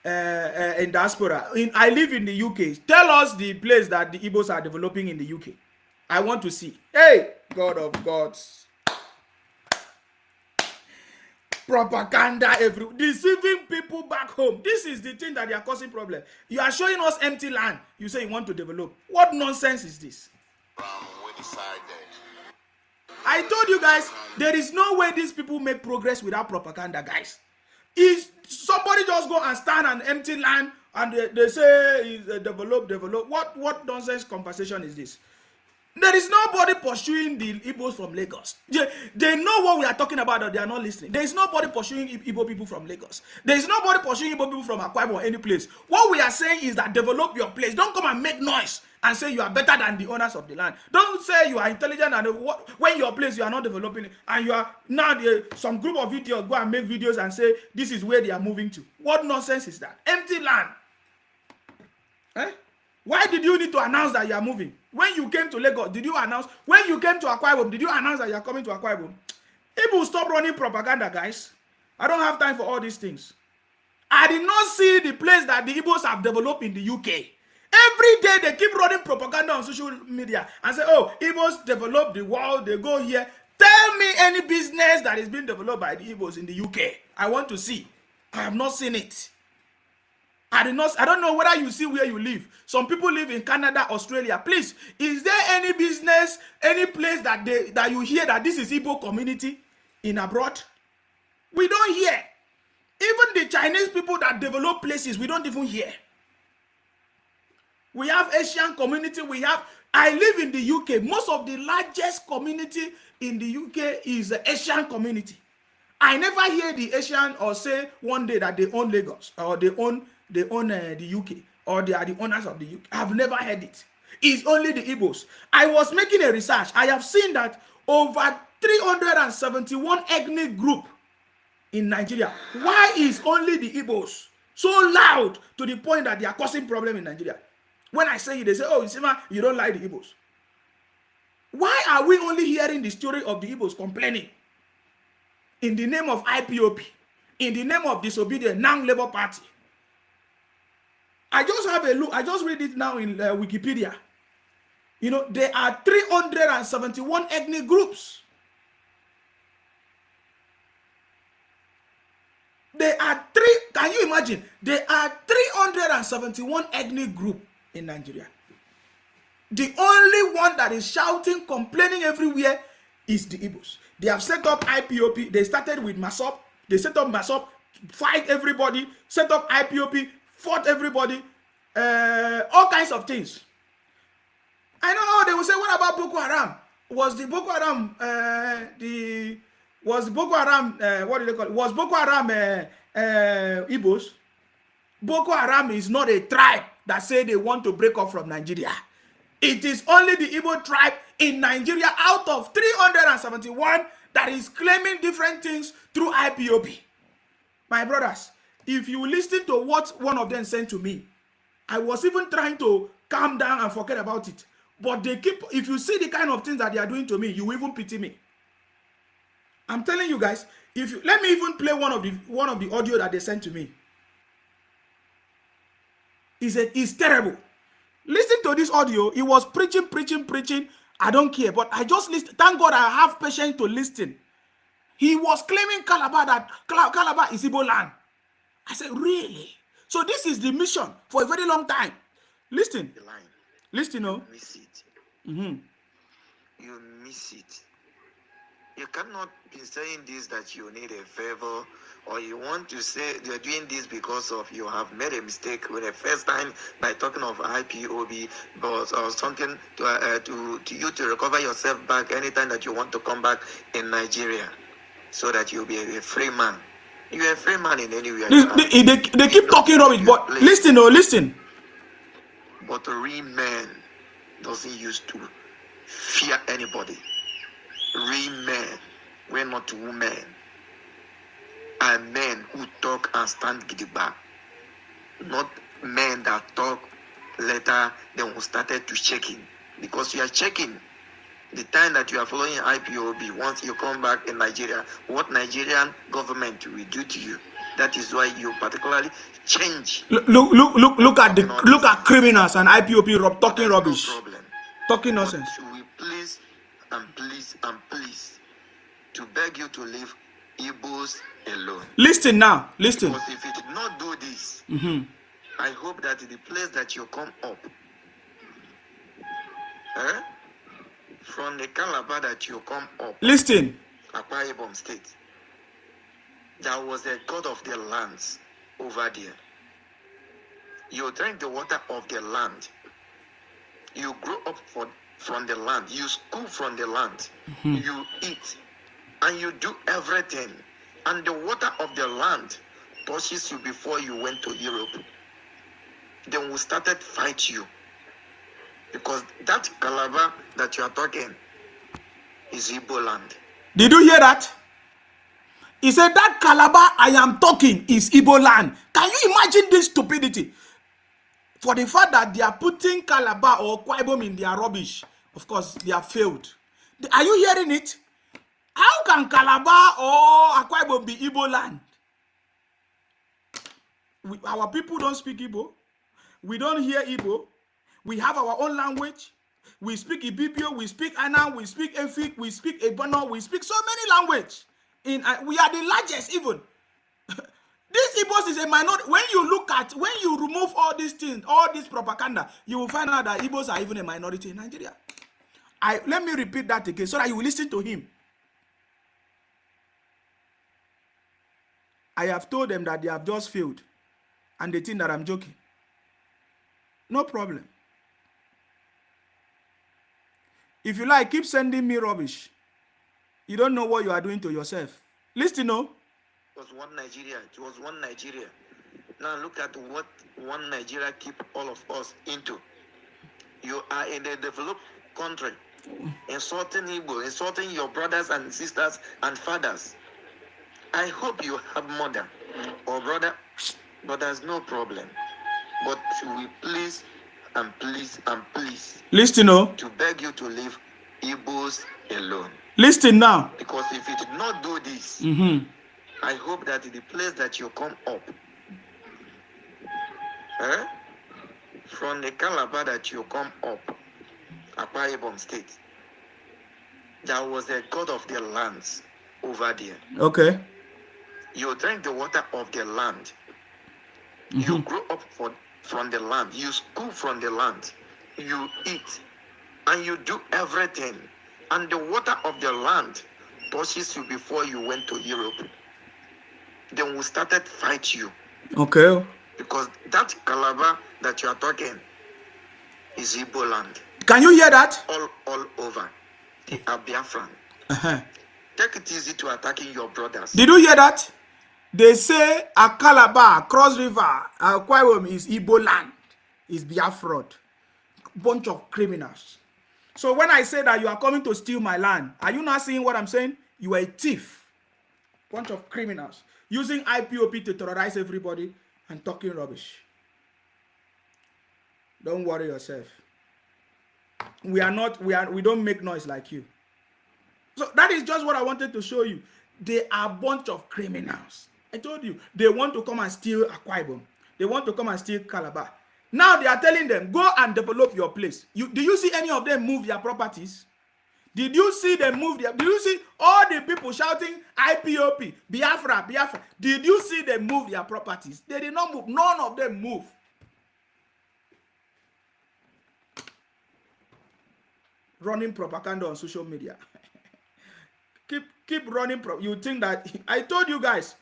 diaspora. I live in the UK. Tell us the place that the Igbos are developing in the UK. I want to see. Hey, God of gods. Propaganda deceiving people back home. This is the thing that they are causing problem. You are showing us empty land. You say you want to develop. What nonsense is this? We decided. I told you guys, there is no way these people make progress without propaganda, guys. Is somebody just go and stand on empty land and they say develop. What nonsense conversation is this? There is nobody pursuing the Igbos from Lagos. They know what we are talking about, but they are not listening. There is nobody pursuing Igbo people from Lagos. There is nobody pursuing Igbo people from Akwa Ibom or any place. What we are saying is that develop your place. Don't come and make noise and say you are better than the owners of the land. Don't say you are intelligent and when your place you are not developing it, and you are now some group of idiots go and make videos and say this is where they are moving to. What nonsense is that? Empty land. Eh? Why did you need to announce that you are moving? When you came to Lagos, did you announce? When you came to Akwa Ibom, did you announce that you are coming to Akwa Ibom? People, stop running propaganda, guys. I don't have time for all these things. I did not see the place that the Igbos have developed in the UK. Every day they keep running propaganda on social media and say, oh, Igbos develop the world, they go here. Tell me any business that is being developed by the Igbos in the UK. I want to see. I have not seen it. I don't know whether you see where you live. Some people live in Canada, Australia. Please, is there any business, any place that you hear that this is Igbo community in abroad? We don't hear. Even the Chinese people that develop places, we don't even hear. We have Asian community. I live in the UK. Most of the largest community in the UK is the Asian community. I never hear the Asian or say one day that they own Lagos or they own the UK or they are the owners of the UK. I've never heard it. It's only the Igbos. I was making a research. I have seen that over 371 ethnic group in Nigeria. Why is only the Igbos so loud to the point that they are causing problem in Nigeria? When I say it, they say, oh, Isima, you don't like the Igbos. Why are we only hearing the story of the Igbos complaining in the name of IPOP, in the name of disobedient non-Labour Party? I just have a look. I just read it now in Wikipedia. You know, there are 371 ethnic groups. Can you imagine? There are 371 ethnic groups in Nigeria. The only one that is shouting, complaining everywhere is the Igbos. They have set up IPOP. They started with Masop. They set up Masop, fight everybody, set up IPOP, fought everybody, all kinds of things. I know they will say, what about Boko Haram? Was the Boko Haram, what do they call it? Was Boko Haram Igbos? Boko Haram is not a tribe that say they want to break off from Nigeria. It is only the Igbo tribe in Nigeria out of 371 that is claiming different things through IPOP. My brothers, if you listen to what one of them sent to me, I was even trying to calm down and forget about it. But they keep, if you see the kind of things that they are doing to me, you will even pity me. I'm telling you guys, let me even play one of the audio that they sent to me. It's terrible. Listen to this audio. He was preaching. I don't care, but I just listen. Thank God I have patience to listen. He was claiming Calabar, that Calabar is Igbo land. I said, really? So this is the mission for a very long time. Listen. Listen, You miss it. You miss it. You cannot be saying this that you need a favor, or you want to say you're doing this because of you have made a mistake with the first time by talking of IPOB, or something to you to recover yourself back anytime that you want to come back in Nigeria, so that you'll be a free man. You're a free man in anywhere. They keep talking rubbish, but listen, listen. But a real man doesn't used to fear anybody. Real men, we're not women, are men who talk and stand gidigba. Not men that talk later, then we started to checking. Because you are checking the time that you are following IPOB. Once you come back in Nigeria, what Nigerian government will do to you. That is why you particularly change. Look at criminals and IPOB talking rubbish, talking nonsense. We please to beg you to leave Igbos alone. Listen now, listen. Because if you did not do this, I hope that the place that you come up, from the Calabar that you come up, listen. Akwa Ibom State, there was a god of the lands over there. You drink the water of the land. You grow up from the land. You school from the land. You eat. And you do everything. And the water of the land touches you before you went to Europe. Then we started fight you. Because that Calabar that you are talking is Igbo land. Did you hear that? He said that Calabar I am talking is Igbo land. Can you imagine this stupidity? For the fact that they are putting Calabar or Akwa Ibom in their rubbish, of course, they have failed. Are you hearing it? How can Calabar or Akwa Ibom be Igbo land? Our people don't speak Igbo. We don't hear Igbo. We have our own language. We speak Ibibio, we speak Anam, we speak Efik, we speak Ebono, we speak so many languages. We are the largest even. This Igbos is a minority. When you remove all these things, all this propaganda, you will find out that Igbos are even a minority in Nigeria. Let me repeat that again so that you will listen to him. I have told them that they have just failed and they think that I'm joking. No problem. If you like, keep sending me rubbish. You don't know what you are doing to yourself. Listen, no? It was one Nigeria. It was one Nigeria. Now look at what one Nigeria keep all of us into. You are in a developed country, insulting Igbo, insulting your brothers and sisters and fathers. I hope you have mother or brother, but there's no problem. But we please and please and please listen, no? To beg you to leave Igbos alone. Listen now. Because if you did not do this, I hope that the place that you come up, from the Calabar that you come up, Akwa Ibom State, there was a god of the lands over there. Okay. You drink the water of the land. You grow up from the land. You school from the land. You eat. And you do everything. And the water of the land touches you before you went to Europe. Then we started fight you. Okay. Because that Calabar that you are talking is Igbo land. Can you hear that? All over. They are Biafran. Take it easy to attacking your brothers. Did you hear that? They say a Calabar, Cross River, Akwa Ibom is Igbo land, is Biafra. Bunch of criminals. So when I say that you are coming to steal my land, are you not seeing what I'm saying? You are a thief. Bunch of criminals. Using IPOP to terrorize everybody and talking rubbish. Don't worry yourself. We don't make noise like you. So that is just what I wanted to show you. They are a bunch of criminals. I told you, they want to come and steal Akwa Ibom. They want to come and steal Calabar. Now they are telling them, go and develop your place. Do you see any of them move their properties? Did you see them move their... Did you see all the people shouting IPOP, Biafra, Biafra? Did you see them move their properties? They did not move. None of them move. Running propaganda on social media. keep running. You think that... I told you guys,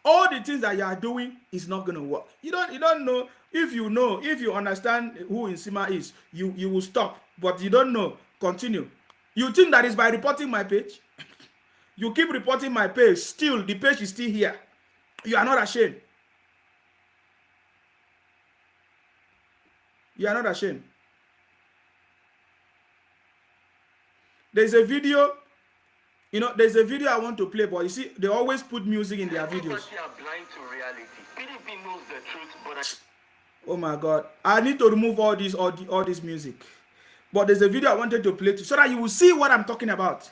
all the things that you are doing is not going to work. You don't know. If you understand who Nsima is, you will stop. But you don't know. Continue. You think that is by reporting my page? You keep reporting my page. Still, the page is still here. You are not ashamed. You are not ashamed. There's a video. There's a video I want to play, but you see, they always put music in their videos. Are blind to reality. PDP knows the truth, but oh my God, I need to remove all this music. But there's a video I wanted to play so that you will see what I'm talking about.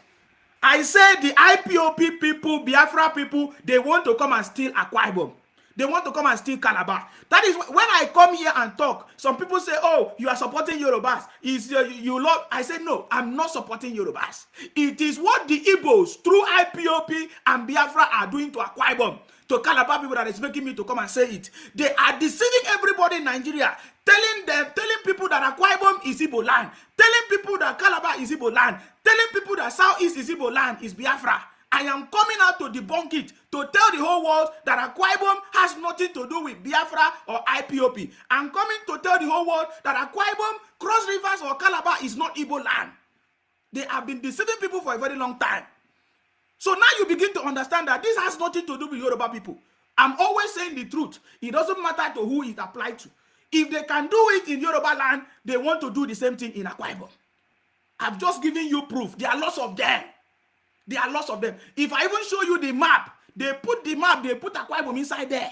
I said the IPOP people, Biafra people, they want to come and steal Akwa Ibom. They want to come and steal Calabar. That is when I come here and talk. Some people say, "Oh, you are supporting Yorubas." You love? I say, no, I'm not supporting Yorubas. It is what the Igbos through IPOP and Biafra are doing to Akwa Ibom, to Calabar people that is making me to come and say it. They are deceiving everybody in Nigeria, telling people that Akwa Ibom is Igbo land, telling people that Calabar is Igbo land, telling people that Southeast is Igbo land, is Biafra. I am coming out to debunk it, to tell the whole world that Akwa Ibom has nothing to do with Biafra or IPOP. I'm coming to tell the whole world that Akwa Ibom, Cross Rivers or Calabar is not Igbo land. They have been deceiving people for a very long time. So now you begin to understand that this has nothing to do with Yoruba people. I'm always saying the truth. It doesn't matter to who it applies to. If they can do it in Yoruba land, they want to do the same thing in Akwa Ibom. I've just given you proof. There are lots of them. There are lots of them. If I even show you the map, they put Akwa Ibom inside there.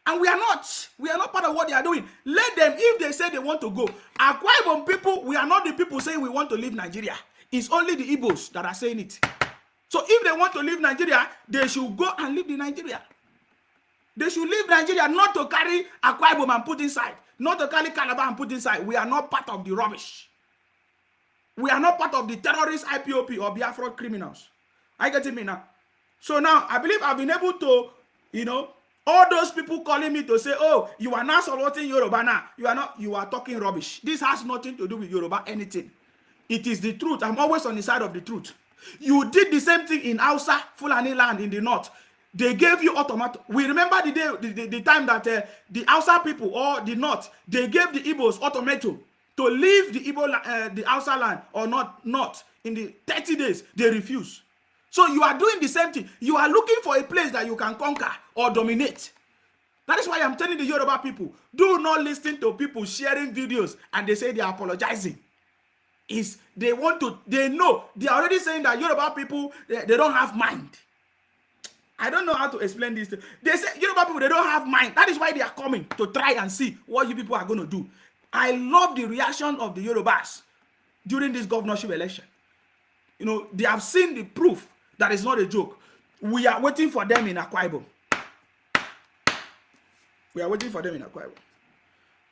And we are not part of what they are doing. Let them, if they say they want to go. Akwa Ibom people, we are not the people saying we want to leave Nigeria. It's only the Igbos that are saying it. So if they want to leave Nigeria, they should go and leave the Nigeria. They should leave Nigeria, not to carry Akwa Ibom and put inside. Not to carry Calabar and put inside. We are not part of the rubbish. We are not part of the terrorist IPOP or Biafra criminals. I get it me now. So now, I believe I've been able to, All those people calling me to say, oh, you are not supporting Yoruba now. You are talking rubbish. This has nothing to do with Yoruba anything. It is the truth. I'm always on the side of the truth. You did the same thing in Hausa, Fulani land in the north. They gave you automatic. We remember the time that the Hausa people or the north, they gave the Igbos ultimatum to leave the Hausa land or not in the 30 days. They refuse. So you are doing the same thing. You are looking for a place that you can conquer or dominate. That is why I'm telling the Yoruba people, do not listen to people sharing videos and they say they are apologizing. They know, they are already saying that Yoruba people, they don't have mind. I don't know how to explain this. They say Yoruba people, they don't have mind. That is why they are coming to try and see what you people are going to do. I love the reaction of the Yorubas during this governorship election. You know, they have seen the proof that it's not a joke. We are waiting for them in Akwa Ibom. We are waiting for them in Akwa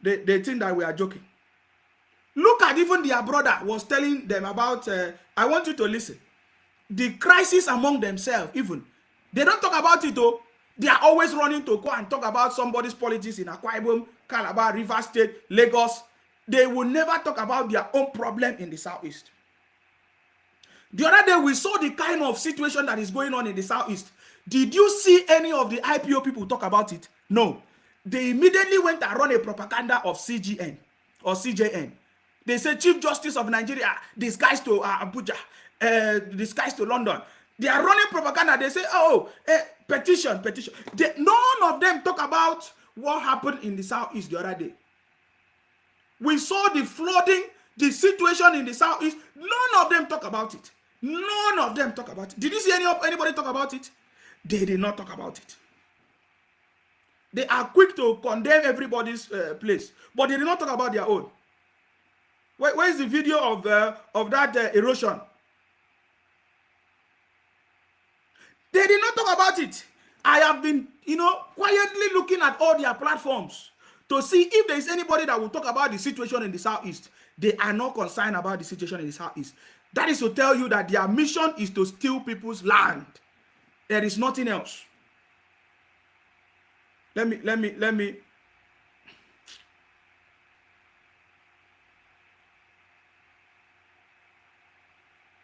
Ibom. They think that we are joking. Look at even their brother was telling them about, I want you to listen. The crisis among themselves, even. They don't talk about it though. They are always running to go and talk about somebody's politics in Akwa Ibom, Calabar, River State, Lagos. They will never talk about their own problem in the southeast. The other day we saw the kind of situation that is going on in the southeast. Did you see any of the IPO people talk about it? No. They immediately went and run a propaganda of CGN or CJN. They say Chief Justice of Nigeria disguised to Abuja, disguised to London. They are running propaganda. They say, petition. None of them talk about what happened in the southeast the other day. We saw the flooding, the situation in the southeast. None of them talk about it. None of them talk about it. Did you see anybody talk about it? They did not talk about it. They are quick to condemn everybody's place, but they did not talk about their own. Where is the video of that erosion? They did not talk about it. I have been, quietly looking at all their platforms to see if there is anybody that will talk about the situation in the southeast. They are not concerned about the situation in the southeast. That is to tell you that their mission is to steal people's land. There is nothing else. Let me.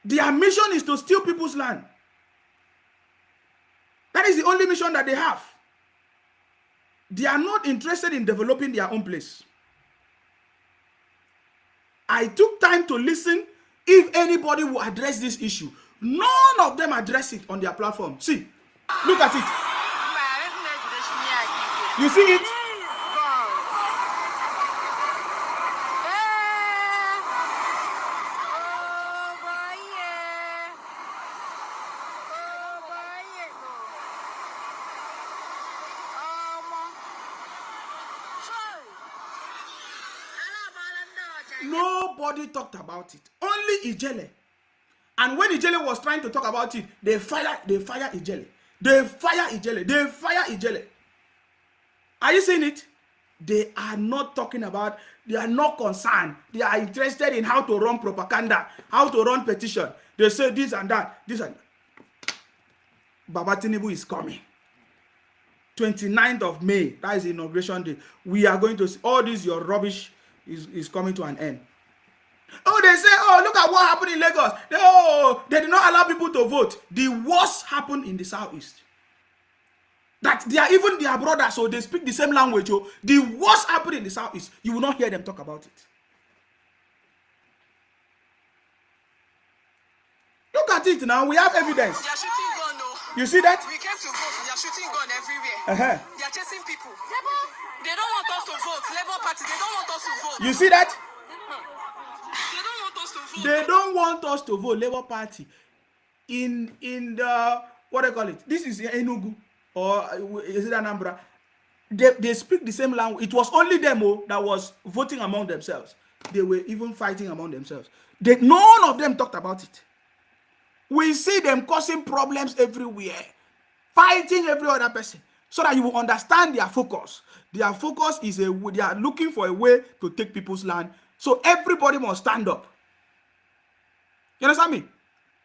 Their mission is to steal people's land. That is the only mission that they have. They are not interested in developing their own place. I took time to listen if anybody will address this issue. None of them address it on their platform. See, look at it. You see it? Nobody talked about it. Only Ijele. And when Ijele was trying to talk about it, they fire Ijele. They fire Ijele. Are you seeing it? They are not talking about, they are not concerned. They are interested in how to run propaganda, how to run petition. They say this and that, this and that. Baba Tinubu is coming. 29th of May, that is the inauguration day. We are going to see all this, your rubbish is coming to an end. Oh, they say, look at what happened in Lagos. They did not allow people to vote. The worst happened in the southeast. That they are even their brothers, so they speak the same language. The worst happened in the southeast. You will not hear them talk about it. Look at it now. We have evidence. They are shooting gun, no. You see that? We came to vote. They are shooting gun everywhere. They are chasing people. They don't want us to vote. Labour Party, they don't want us to vote. You see that? They don't want us to vote. They don't want us to vote. Labour Party. In the, what do they call it? This is Enugu. Or is it Anambra? They speak the same language. It was only them that was voting among themselves. They were even fighting among themselves. None of them talked about it. We see them causing problems everywhere, fighting every other person, so that you will understand their focus. Their focus is they are looking for a way to take people's land. So everybody must stand up. You understand me?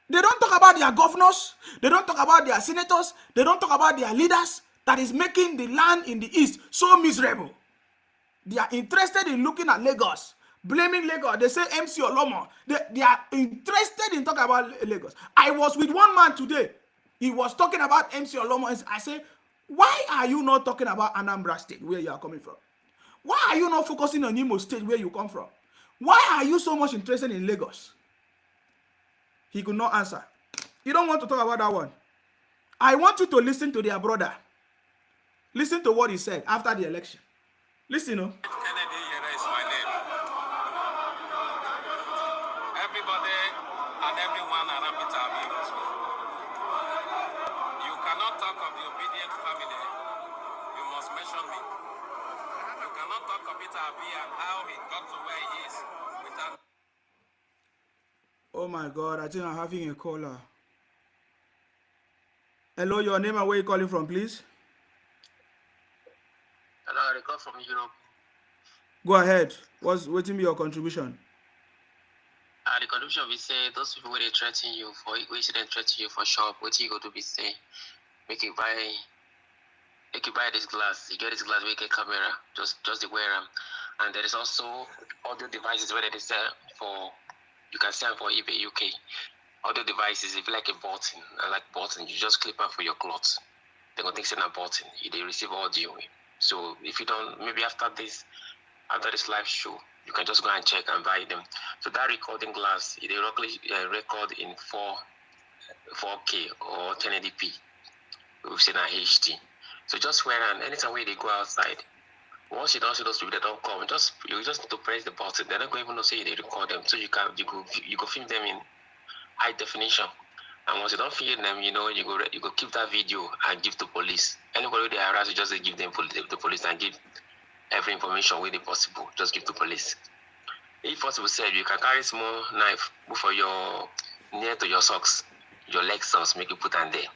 They don't talk about their governors. They don't talk about their senators. They don't talk about their leaders. that is making the land in the east so miserable. They are interested in looking at Lagos, blaming Lagos. They say MC Olomo. They are interested in talking about Lagos. I was with one man today. He was talking about MC Olomo. I say, why are you not talking about Anambra State, where you are coming from? Why are you not focusing on Imo State, where you come from? Why are you so much interested in Lagos? He could not answer. You don't want to talk about that one. I want you to listen to their brother. Listen to what he said after the election. Listen, no. Kennedy Yere is my name. Everybody and everyone around me are being respectful. You cannot talk of the obedient family. You must mention me. You cannot talk of Peter Abi and how he got to where he is without. Oh my God, I think I'm having a caller. Hello, your name and where you calling from, please? Hello, I call from Europe. Go ahead. What's waiting be your contribution? The contribution we say those people where they threaten you for which they threaten you for shop, what you go to be say, make you buy this glass, you get this glass, make a camera, just the wear them. And there is also audio devices where they sell for, you can sell for eBay UK. Audio devices, if you like a button, you just clip on for your clothes. They're gonna think it's a button, they receive audio. So if you don't, maybe after this live show, you can just go and check and buy them. So that recording glass, they record in 4K or 1080p. We've seen an HD. So just wear and anytime when they go outside, once you don't see those people that don't come, you just need to press the button. They're not going to even say they record them. So you go film them in high definition. And once you don't film them, you go keep that video and give to police. Anybody they harass, you just give them the police and give every information where they possible. Just give to police. If possible, said you can carry small knife for your near to your socks, your leg socks, make you put on there.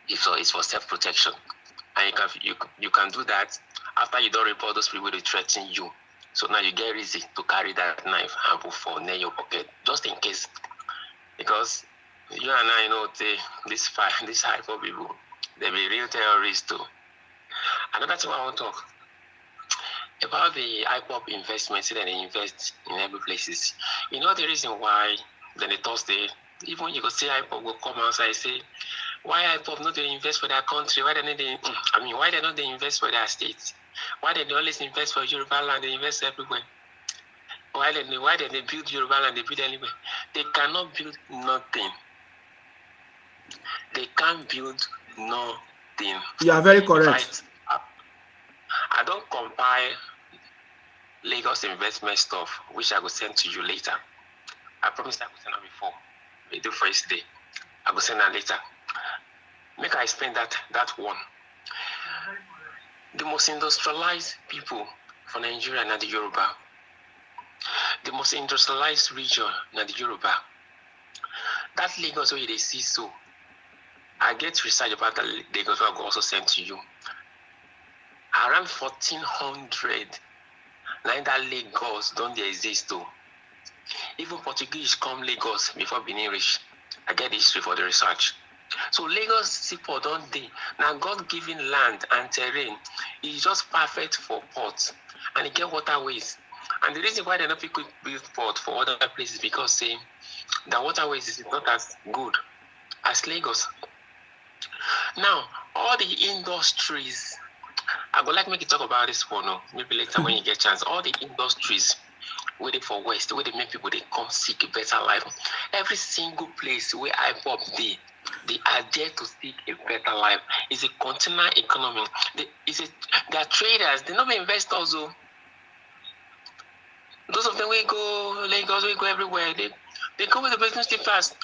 If so, it's for self-protection. And you can do that after you don't report those people that threaten you. So now you get easy to carry that knife and put for near your pocket, just in case. Because you and I know this hyper people, they be real terrorists too. Another thing I want to talk about the IPOP investments that they invest in every places. You know the reason why then they Thursday, even when you go see IPOP will come outside and say, why IPOP not they invest for their country? Why they not they invest for their states? Why they always invest for Yoruba land? They invest everywhere. Why they build Yoruba land? They build anywhere. They cannot build nothing. They can't build nothing. You are very correct. I don't compile Lagos investment stuff, which I will send to you later. I promise I will send them before. We do first day. I will send them later. Make I explain that one. The most industrialized people for Nigeria are the Yoruba. The most industrialized region are the Yoruba. That Lagos where they see so. I get research about the Lagos where I will also send to you. Around 1400, like that Lagos don't exist too. Even Portuguese come Lagos before Benin reach. I get history for the research. So Lagos seaport don't they. Now God-given land and terrain is just perfect for ports, and it get waterways. And the reason why they don't pick build port for other places because the waterways is not as good as Lagos. Now all the industries. I would like me to talk about this one, maybe later when you get a chance. All the industries waiting for West, where they make people they come seek a better life. Every single place where I pop they are there to seek a better life. It's a container economy. They are traders, they're not investors though. Those of them we go Lagos, we go everywhere. They go with the business fast.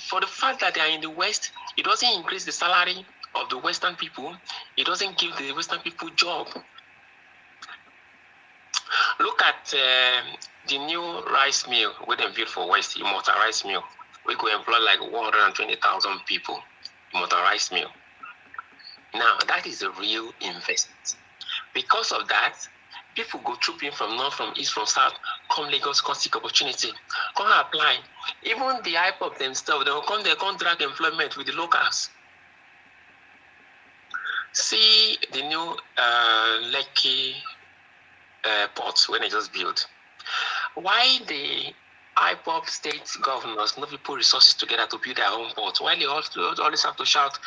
For the fact that they are in the West, it doesn't increase the salary of the Western people. It doesn't give the Western people job. Look at the new rice mill where they built for West, Immortal Rice Mill. We could employ like 120,000 people, Immortal Rice Mill. Now, that is a real investment. Because of that, people go trooping from north, from east, from south, come Lagos, come seek opportunity, come apply. Even the IPOP themselves, they will come there, come drag employment with the locals. See the new Lekki port when they just built. Why the IPOP state governors not people resources together to build their own port? Why they always have to shout,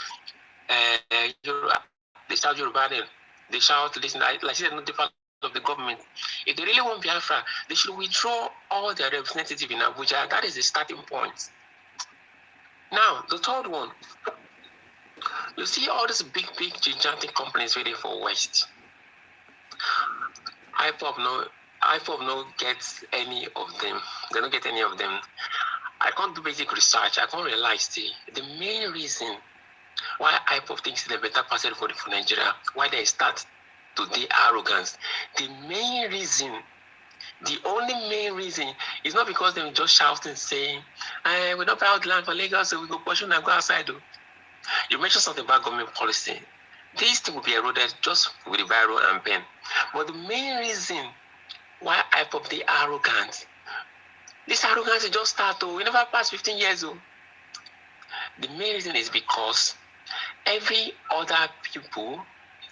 they shout Yoruba name, they shout, listen, like they're not the part of the government. If they really want Biafra, they should withdraw all their representatives in Abuja. That is the starting point. Now, the third one, you see all these big gigantic companies waiting for West. IPOP no gets any of them. They don't get any of them. I can't do basic research. I can't realize the main reason why IPOP thinks it's a better person for Nigeria, why they start to the arrogance. The main reason, the only main reason is not because they're just shouting saying, we don't buy out land for Lagos, so we go push and go outside. Though. You mentioned something about government policy. This thing will be eroded just with the viral and pen. But the main reason why IPOP the arrogant, this arrogance is just start. We never passed 15 years. The main reason is because every other people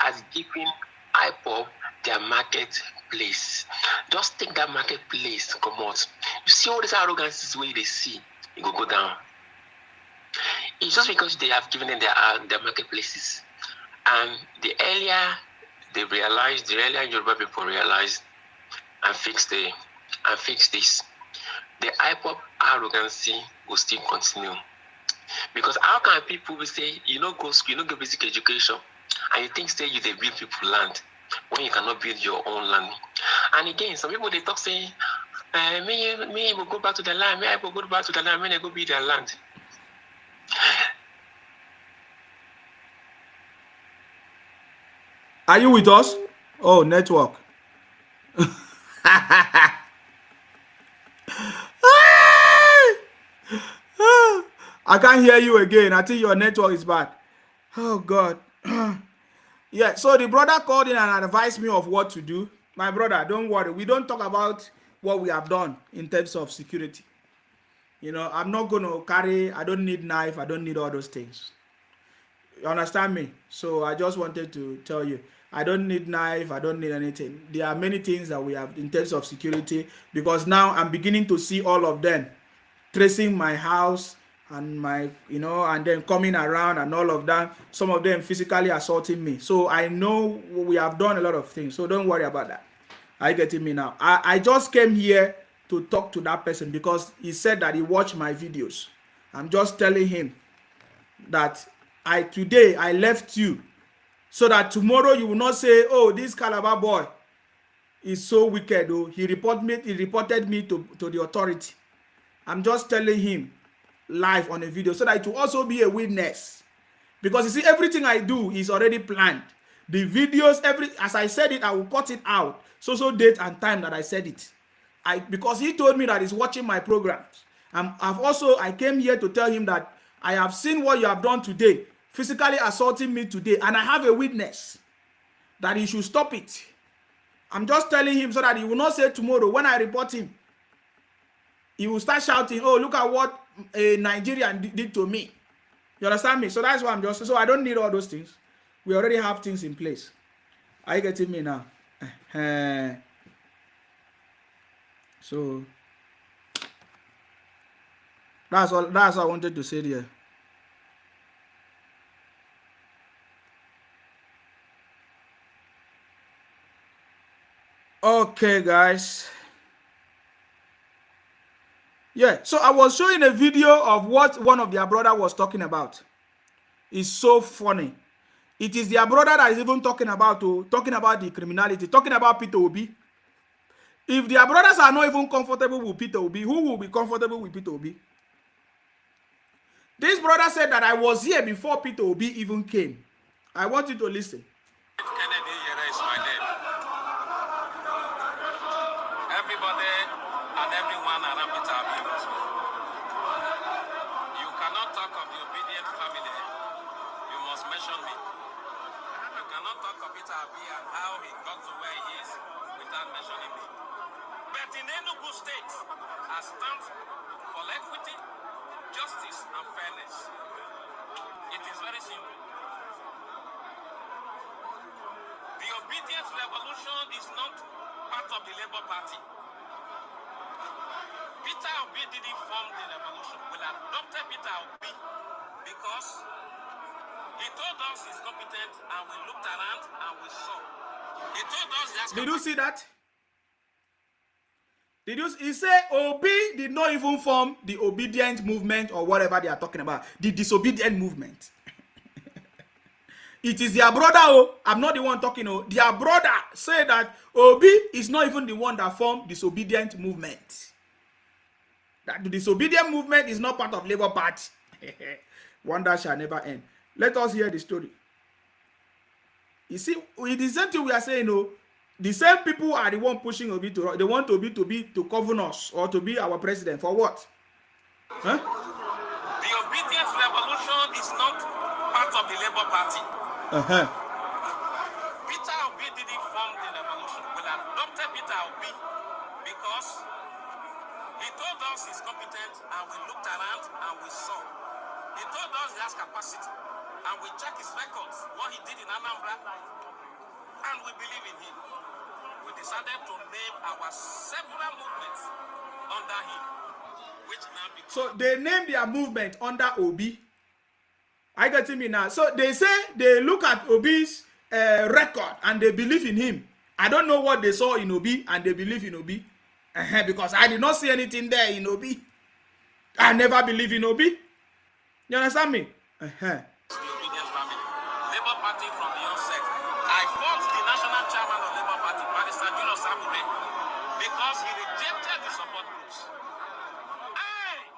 has given IPOP their marketplace. Just take that marketplace, come out. You see all these arrogances where they see, it will go down. It's just because they have given them their marketplaces. And the earlier they realize, the earlier Yoruba people realize and fix this, the IPOP arrogancy will still continue. Because how can people say you don't go school, you don't get basic education, and you think say you they build people land when you cannot build your own land? And again, some people they talk say, me will go back to the land, me I will go back to the land, when they go build their land. Are you with us? Oh, network. I can't hear you again. I think your network is bad. Oh God. Yeah, so the brother called in and advised me of what to do. My brother, don't worry. We don't talk about what we have done in terms of security. You know, I'm not going to carry, I don't need knife, I don't need all those things. You understand me? So I just wanted to tell you, I don't need knife, I don't need anything. There are many things that we have in terms of security, because now I'm beginning to see all of them tracing my house and my, you know, and then coming around and all of that. Some of them physically assaulting me. So I know we have done a lot of things. So don't worry about that. Are you getting me now? I just came here to talk to that person because he said that he watched my videos. I'm just telling him that today I left you so that tomorrow you will not say, oh, this Calabar boy is so wicked. Oh, he reported me to the authority. I'm just telling him live on a video so that it will also be a witness. Because you see, everything I do is already planned. The videos, as I said it, I will cut it out. So date and time that I said it. Because he told me that he's watching my programs. I came here to tell him that I have seen what you have done today, physically assaulting me today, and I have a witness that he should stop it. I'm just telling him so that he will not say tomorrow when I report him, he will start shouting, oh, look at what a Nigerian did to me. You understand me? So that's why so I don't need all those things. We already have things in place. Are you getting me now? So that's all I wanted to say there. Okay, guys. Yeah, so I was showing a video of what one of their brother was talking about. It's so funny. It is their brother that is even talking about the criminality, talking about Peter Obi. If their brothers are not even comfortable with Peter Obi, who will be comfortable with Peter Obi? This brother said that I was here before Peter Obi even came. I want you to listen. Kennedy here is my name. Everybody and everyone around Peter Obi knows me. You cannot talk of the obedient family. You must mention me. You cannot talk of Peter Obi and how he got to where he is without mentioning me. But in Enugu State, I stand for equity, justice, and fairness. It is very simple. obedience revolution is not part of the Labour Party. Peter Obi didn't form the revolution. We adopted Peter Obi because he told us he's competent, and we looked around and we saw. He told us he has. Did you see that? He say Obi did not even form the obedient movement or whatever they are talking about, the disobedient movement. It is their brother. Oh, I'm not the one talking. Oh, their brother say that Obi is not even the one that formed disobedient movement. That the disobedient movement is not part of Labour Party. Wonder shall never end. Let us hear the story. You see, with the same thing we are saying, oh, the same people are the one pushing Obi to. They want Obi to govern us or to be our president for what? Huh? The obedience revolution is not part of the Labour Party. Peter Obi didn't form the revolution. We adopted Peter Obi because he told us he's competent, and we looked around and we saw. He told us he has capacity, and we checked his records, what he did in Anambra, and we believe in him. We decided to name our several movements under him, which now become. So they named their movement under Obi. I got me now. So they say they look at Obi's record and they believe in him. I don't know what they saw in Obi and they believe in Obi. Because I did not see anything there in Obi. I never believe in Obi. You understand me? The obedience family. Labour Party from the onset. I fought the national chairman of Labour Party, Barrister Julius Sabure, because he rejected the support groups. I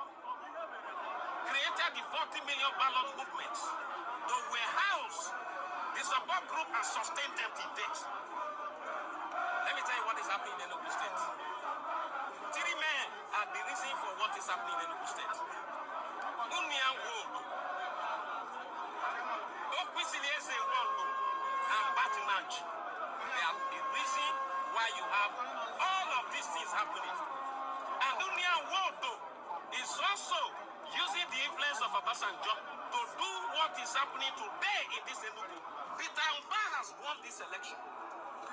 created the 40 million ballot movement to warehouse the support group and sustain them till date. Let me tell you what is happening in Enugu State. 3 men are the reason for what is happening in Enugu State. Union Road, Okwesilieze Road, and Batinaj. They are the reason why you have all of these things happening. And Union Road is also using the influence of Obasanjo to do what is happening today in this Enugu. Peter Mba has won this election.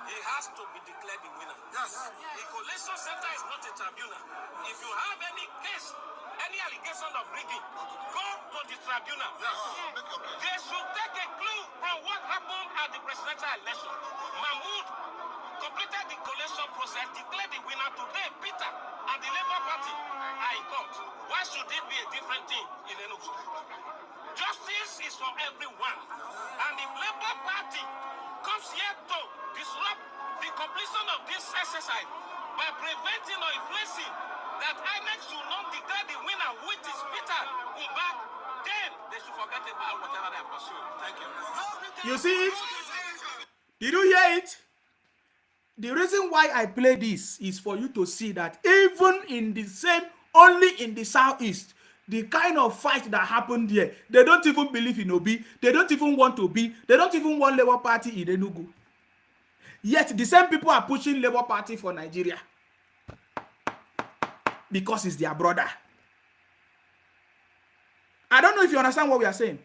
He has to be declared the winner. Yes. The collation center is not a tribunal. If you have any case, any allegation of rigging, go to the tribunal. Yes. They should take a clue from what happened at the presidential election. Mahmoud completed the collation process, declared the winner today. Peter and the Labour Party are in court. Why should it be a different thing in Enugu? Justice is for everyone. And if Labour Party comes here to disrupt the completion of this exercise by preventing or influencing that INEC should not declare the winner, which is Peter Mba, then they should forget about whatever they are pursuing. Thank you. You see it? Did you hear it? The reason why I play this is for you to see that even in the same, only in the southeast, the kind of fight that happened there, they don't even believe in Obi. They don't even want Obi. They don't even want Labour Party in Enugu. Yet the same people are pushing Labour Party for Nigeria because it's their brother. I don't know if you understand what we are saying.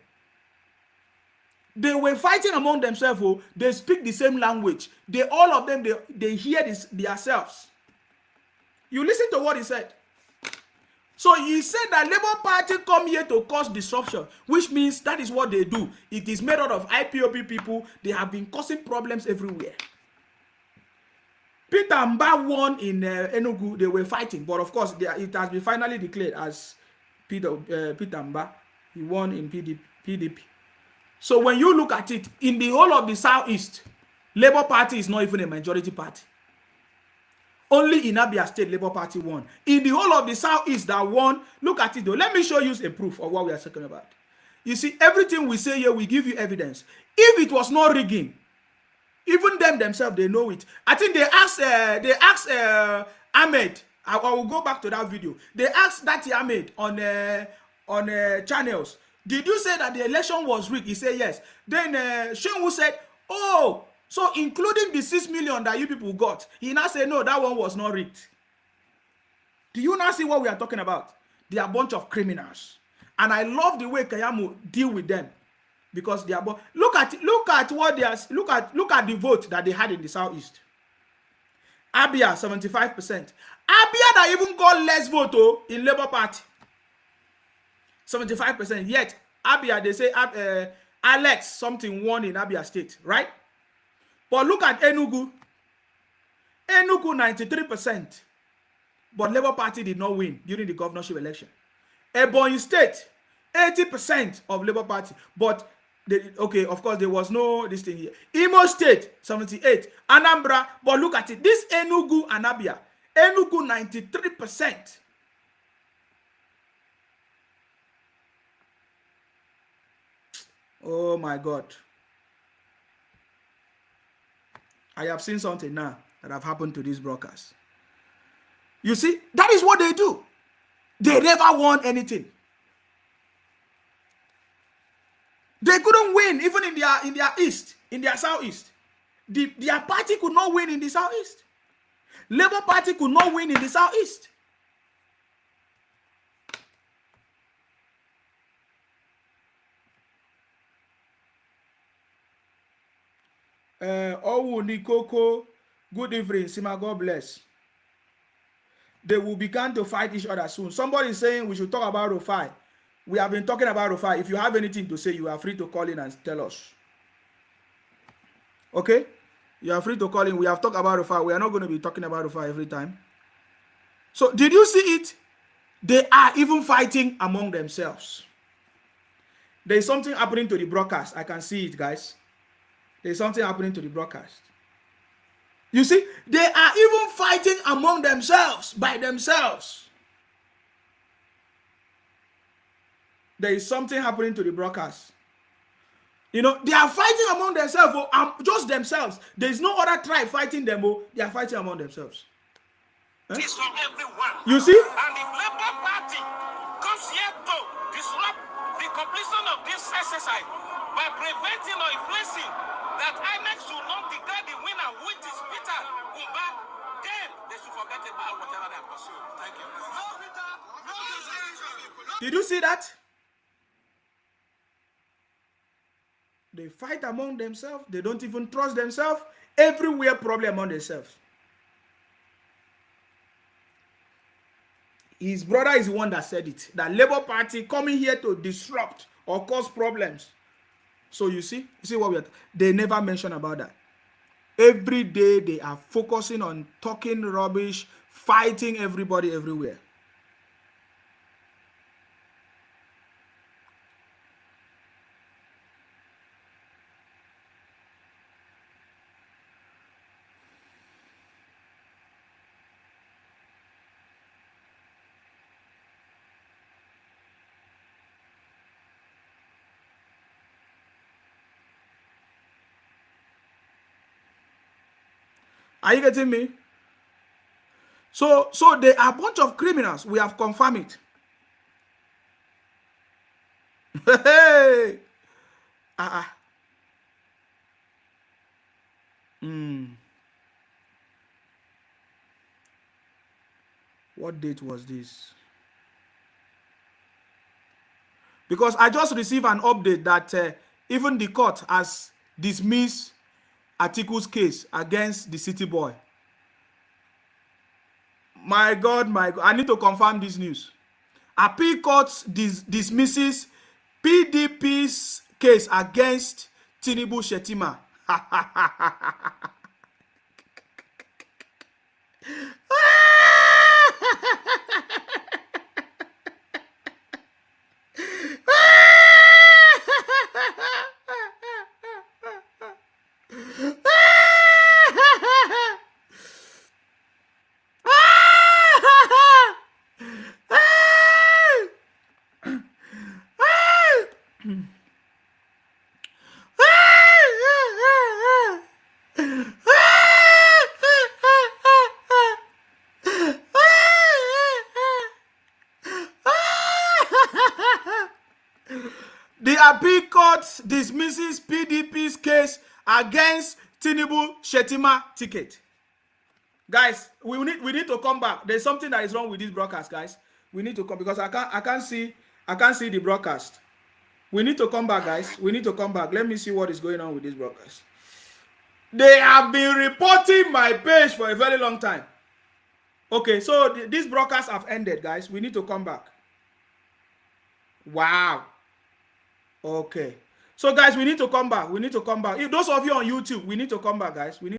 They were fighting among themselves. Oh, they speak the same language. They all of them they hear this themselves. You listen to what he said. So he said that Labour Party come here to cause disruption, which means that is what they do. It is made out of IPOB people. They have been causing problems everywhere. Peter Mba won in Enugu. They were fighting, but of course, it has been finally declared as Peter Mba. He won in PDP. So when you look at it, in the whole of the Southeast, Labour Party is not even a majority party. Only in Abia State, Labour Party won. In the whole of the Southeast that won, look at it though. Let me show you a proof of what we are talking about. You see, everything we say here, we give you evidence. If it was not rigging, even them themselves, they know it. I think they asked Ahmed. I will go back to that video. They asked Dati Ahmed on channels. Did you say that the election was rigged? He said yes. Then Shenwu said, oh, so including the 6 million that you people got. He now said, no, that one was not rigged. Do you now see what we are talking about? They are a bunch of criminals. And I love the way Kayamu deal with them. because they are look at what they are, look at the vote that they had in the southeast. Abia 75%. Abia that even got less vote in Labour Party. 75%. Yet Abia, they say Alex something won in Abia State, right? But look at Enugu. Enugu 93%. But Labour Party did not win during the governorship election. Ebonyi State, 80% of Labour Party. But okay, of course, there was no this thing here. Imo State, 78. Anambra, but look at it. This Enugu and Abia. Enugu, 93%. Oh my God. I have seen something now that have happened to these brokers. You see, that is what they do. They never won anything. They couldn't win even in their east, in their southeast. Their party could not win in the southeast. Labour Party could not win in the southeast. Owu Nikoko, good evening, Sima, God bless. They will begin to fight each other soon. Somebody is saying we should talk about Rufai. We have been talking about Rufai. If you have anything to say, you are free to call in and tell us. Okay? You are free to call in. We have talked about Rufai. We are not going to be talking about Rufai every time. So, did you see it? They are even fighting among themselves. There is something happening to the broadcast. I can see it, guys. There is something happening to the broadcast. You see, they are even fighting among themselves, by themselves. There is something happening to the broadcast. You know, they are fighting among themselves, just themselves. There is no other tribe fighting them. They are fighting among themselves. It's from everyone. You see? And the Labour Party comes here to disrupt the completion of this exercise by preventing or influencing that INEC should not declare the winner, which is Peter Umba. Then they should forget about whatever they are pursuing. Thank you. Did you see that? They fight among themselves. They don't even trust themselves. Everywhere problem among themselves. His brother is the one that said it. That Labour Party coming here to disrupt or cause problems. So you see what they never mention about that. Every day they are focusing on talking rubbish, fighting everybody everywhere. Are you getting me? So they are a bunch of criminals. We have confirmed it. Hey. What date was this? Because I just received an update that even the court has dismissed Atiku's case against the city boy. My God, I need to confirm this news. Appeal court dismisses PDP's case against Tinubu Shetima. The appeal court dismisses PDP's case against Tinubu Shetima ticket. Guys, we need to come back. There's something that is wrong with this broadcast, guys. We need to come because I can't see the broadcast. We need to come back, guys. We need to come back. Let me see what is going on with these broadcasts. They have been reporting my page for a very long time. Okay, so these broadcasts have ended, guys. We need to come back. Wow. Okay. So, guys, we need to come back. We need to come back. If those of you on YouTube, we need to come back, guys. We need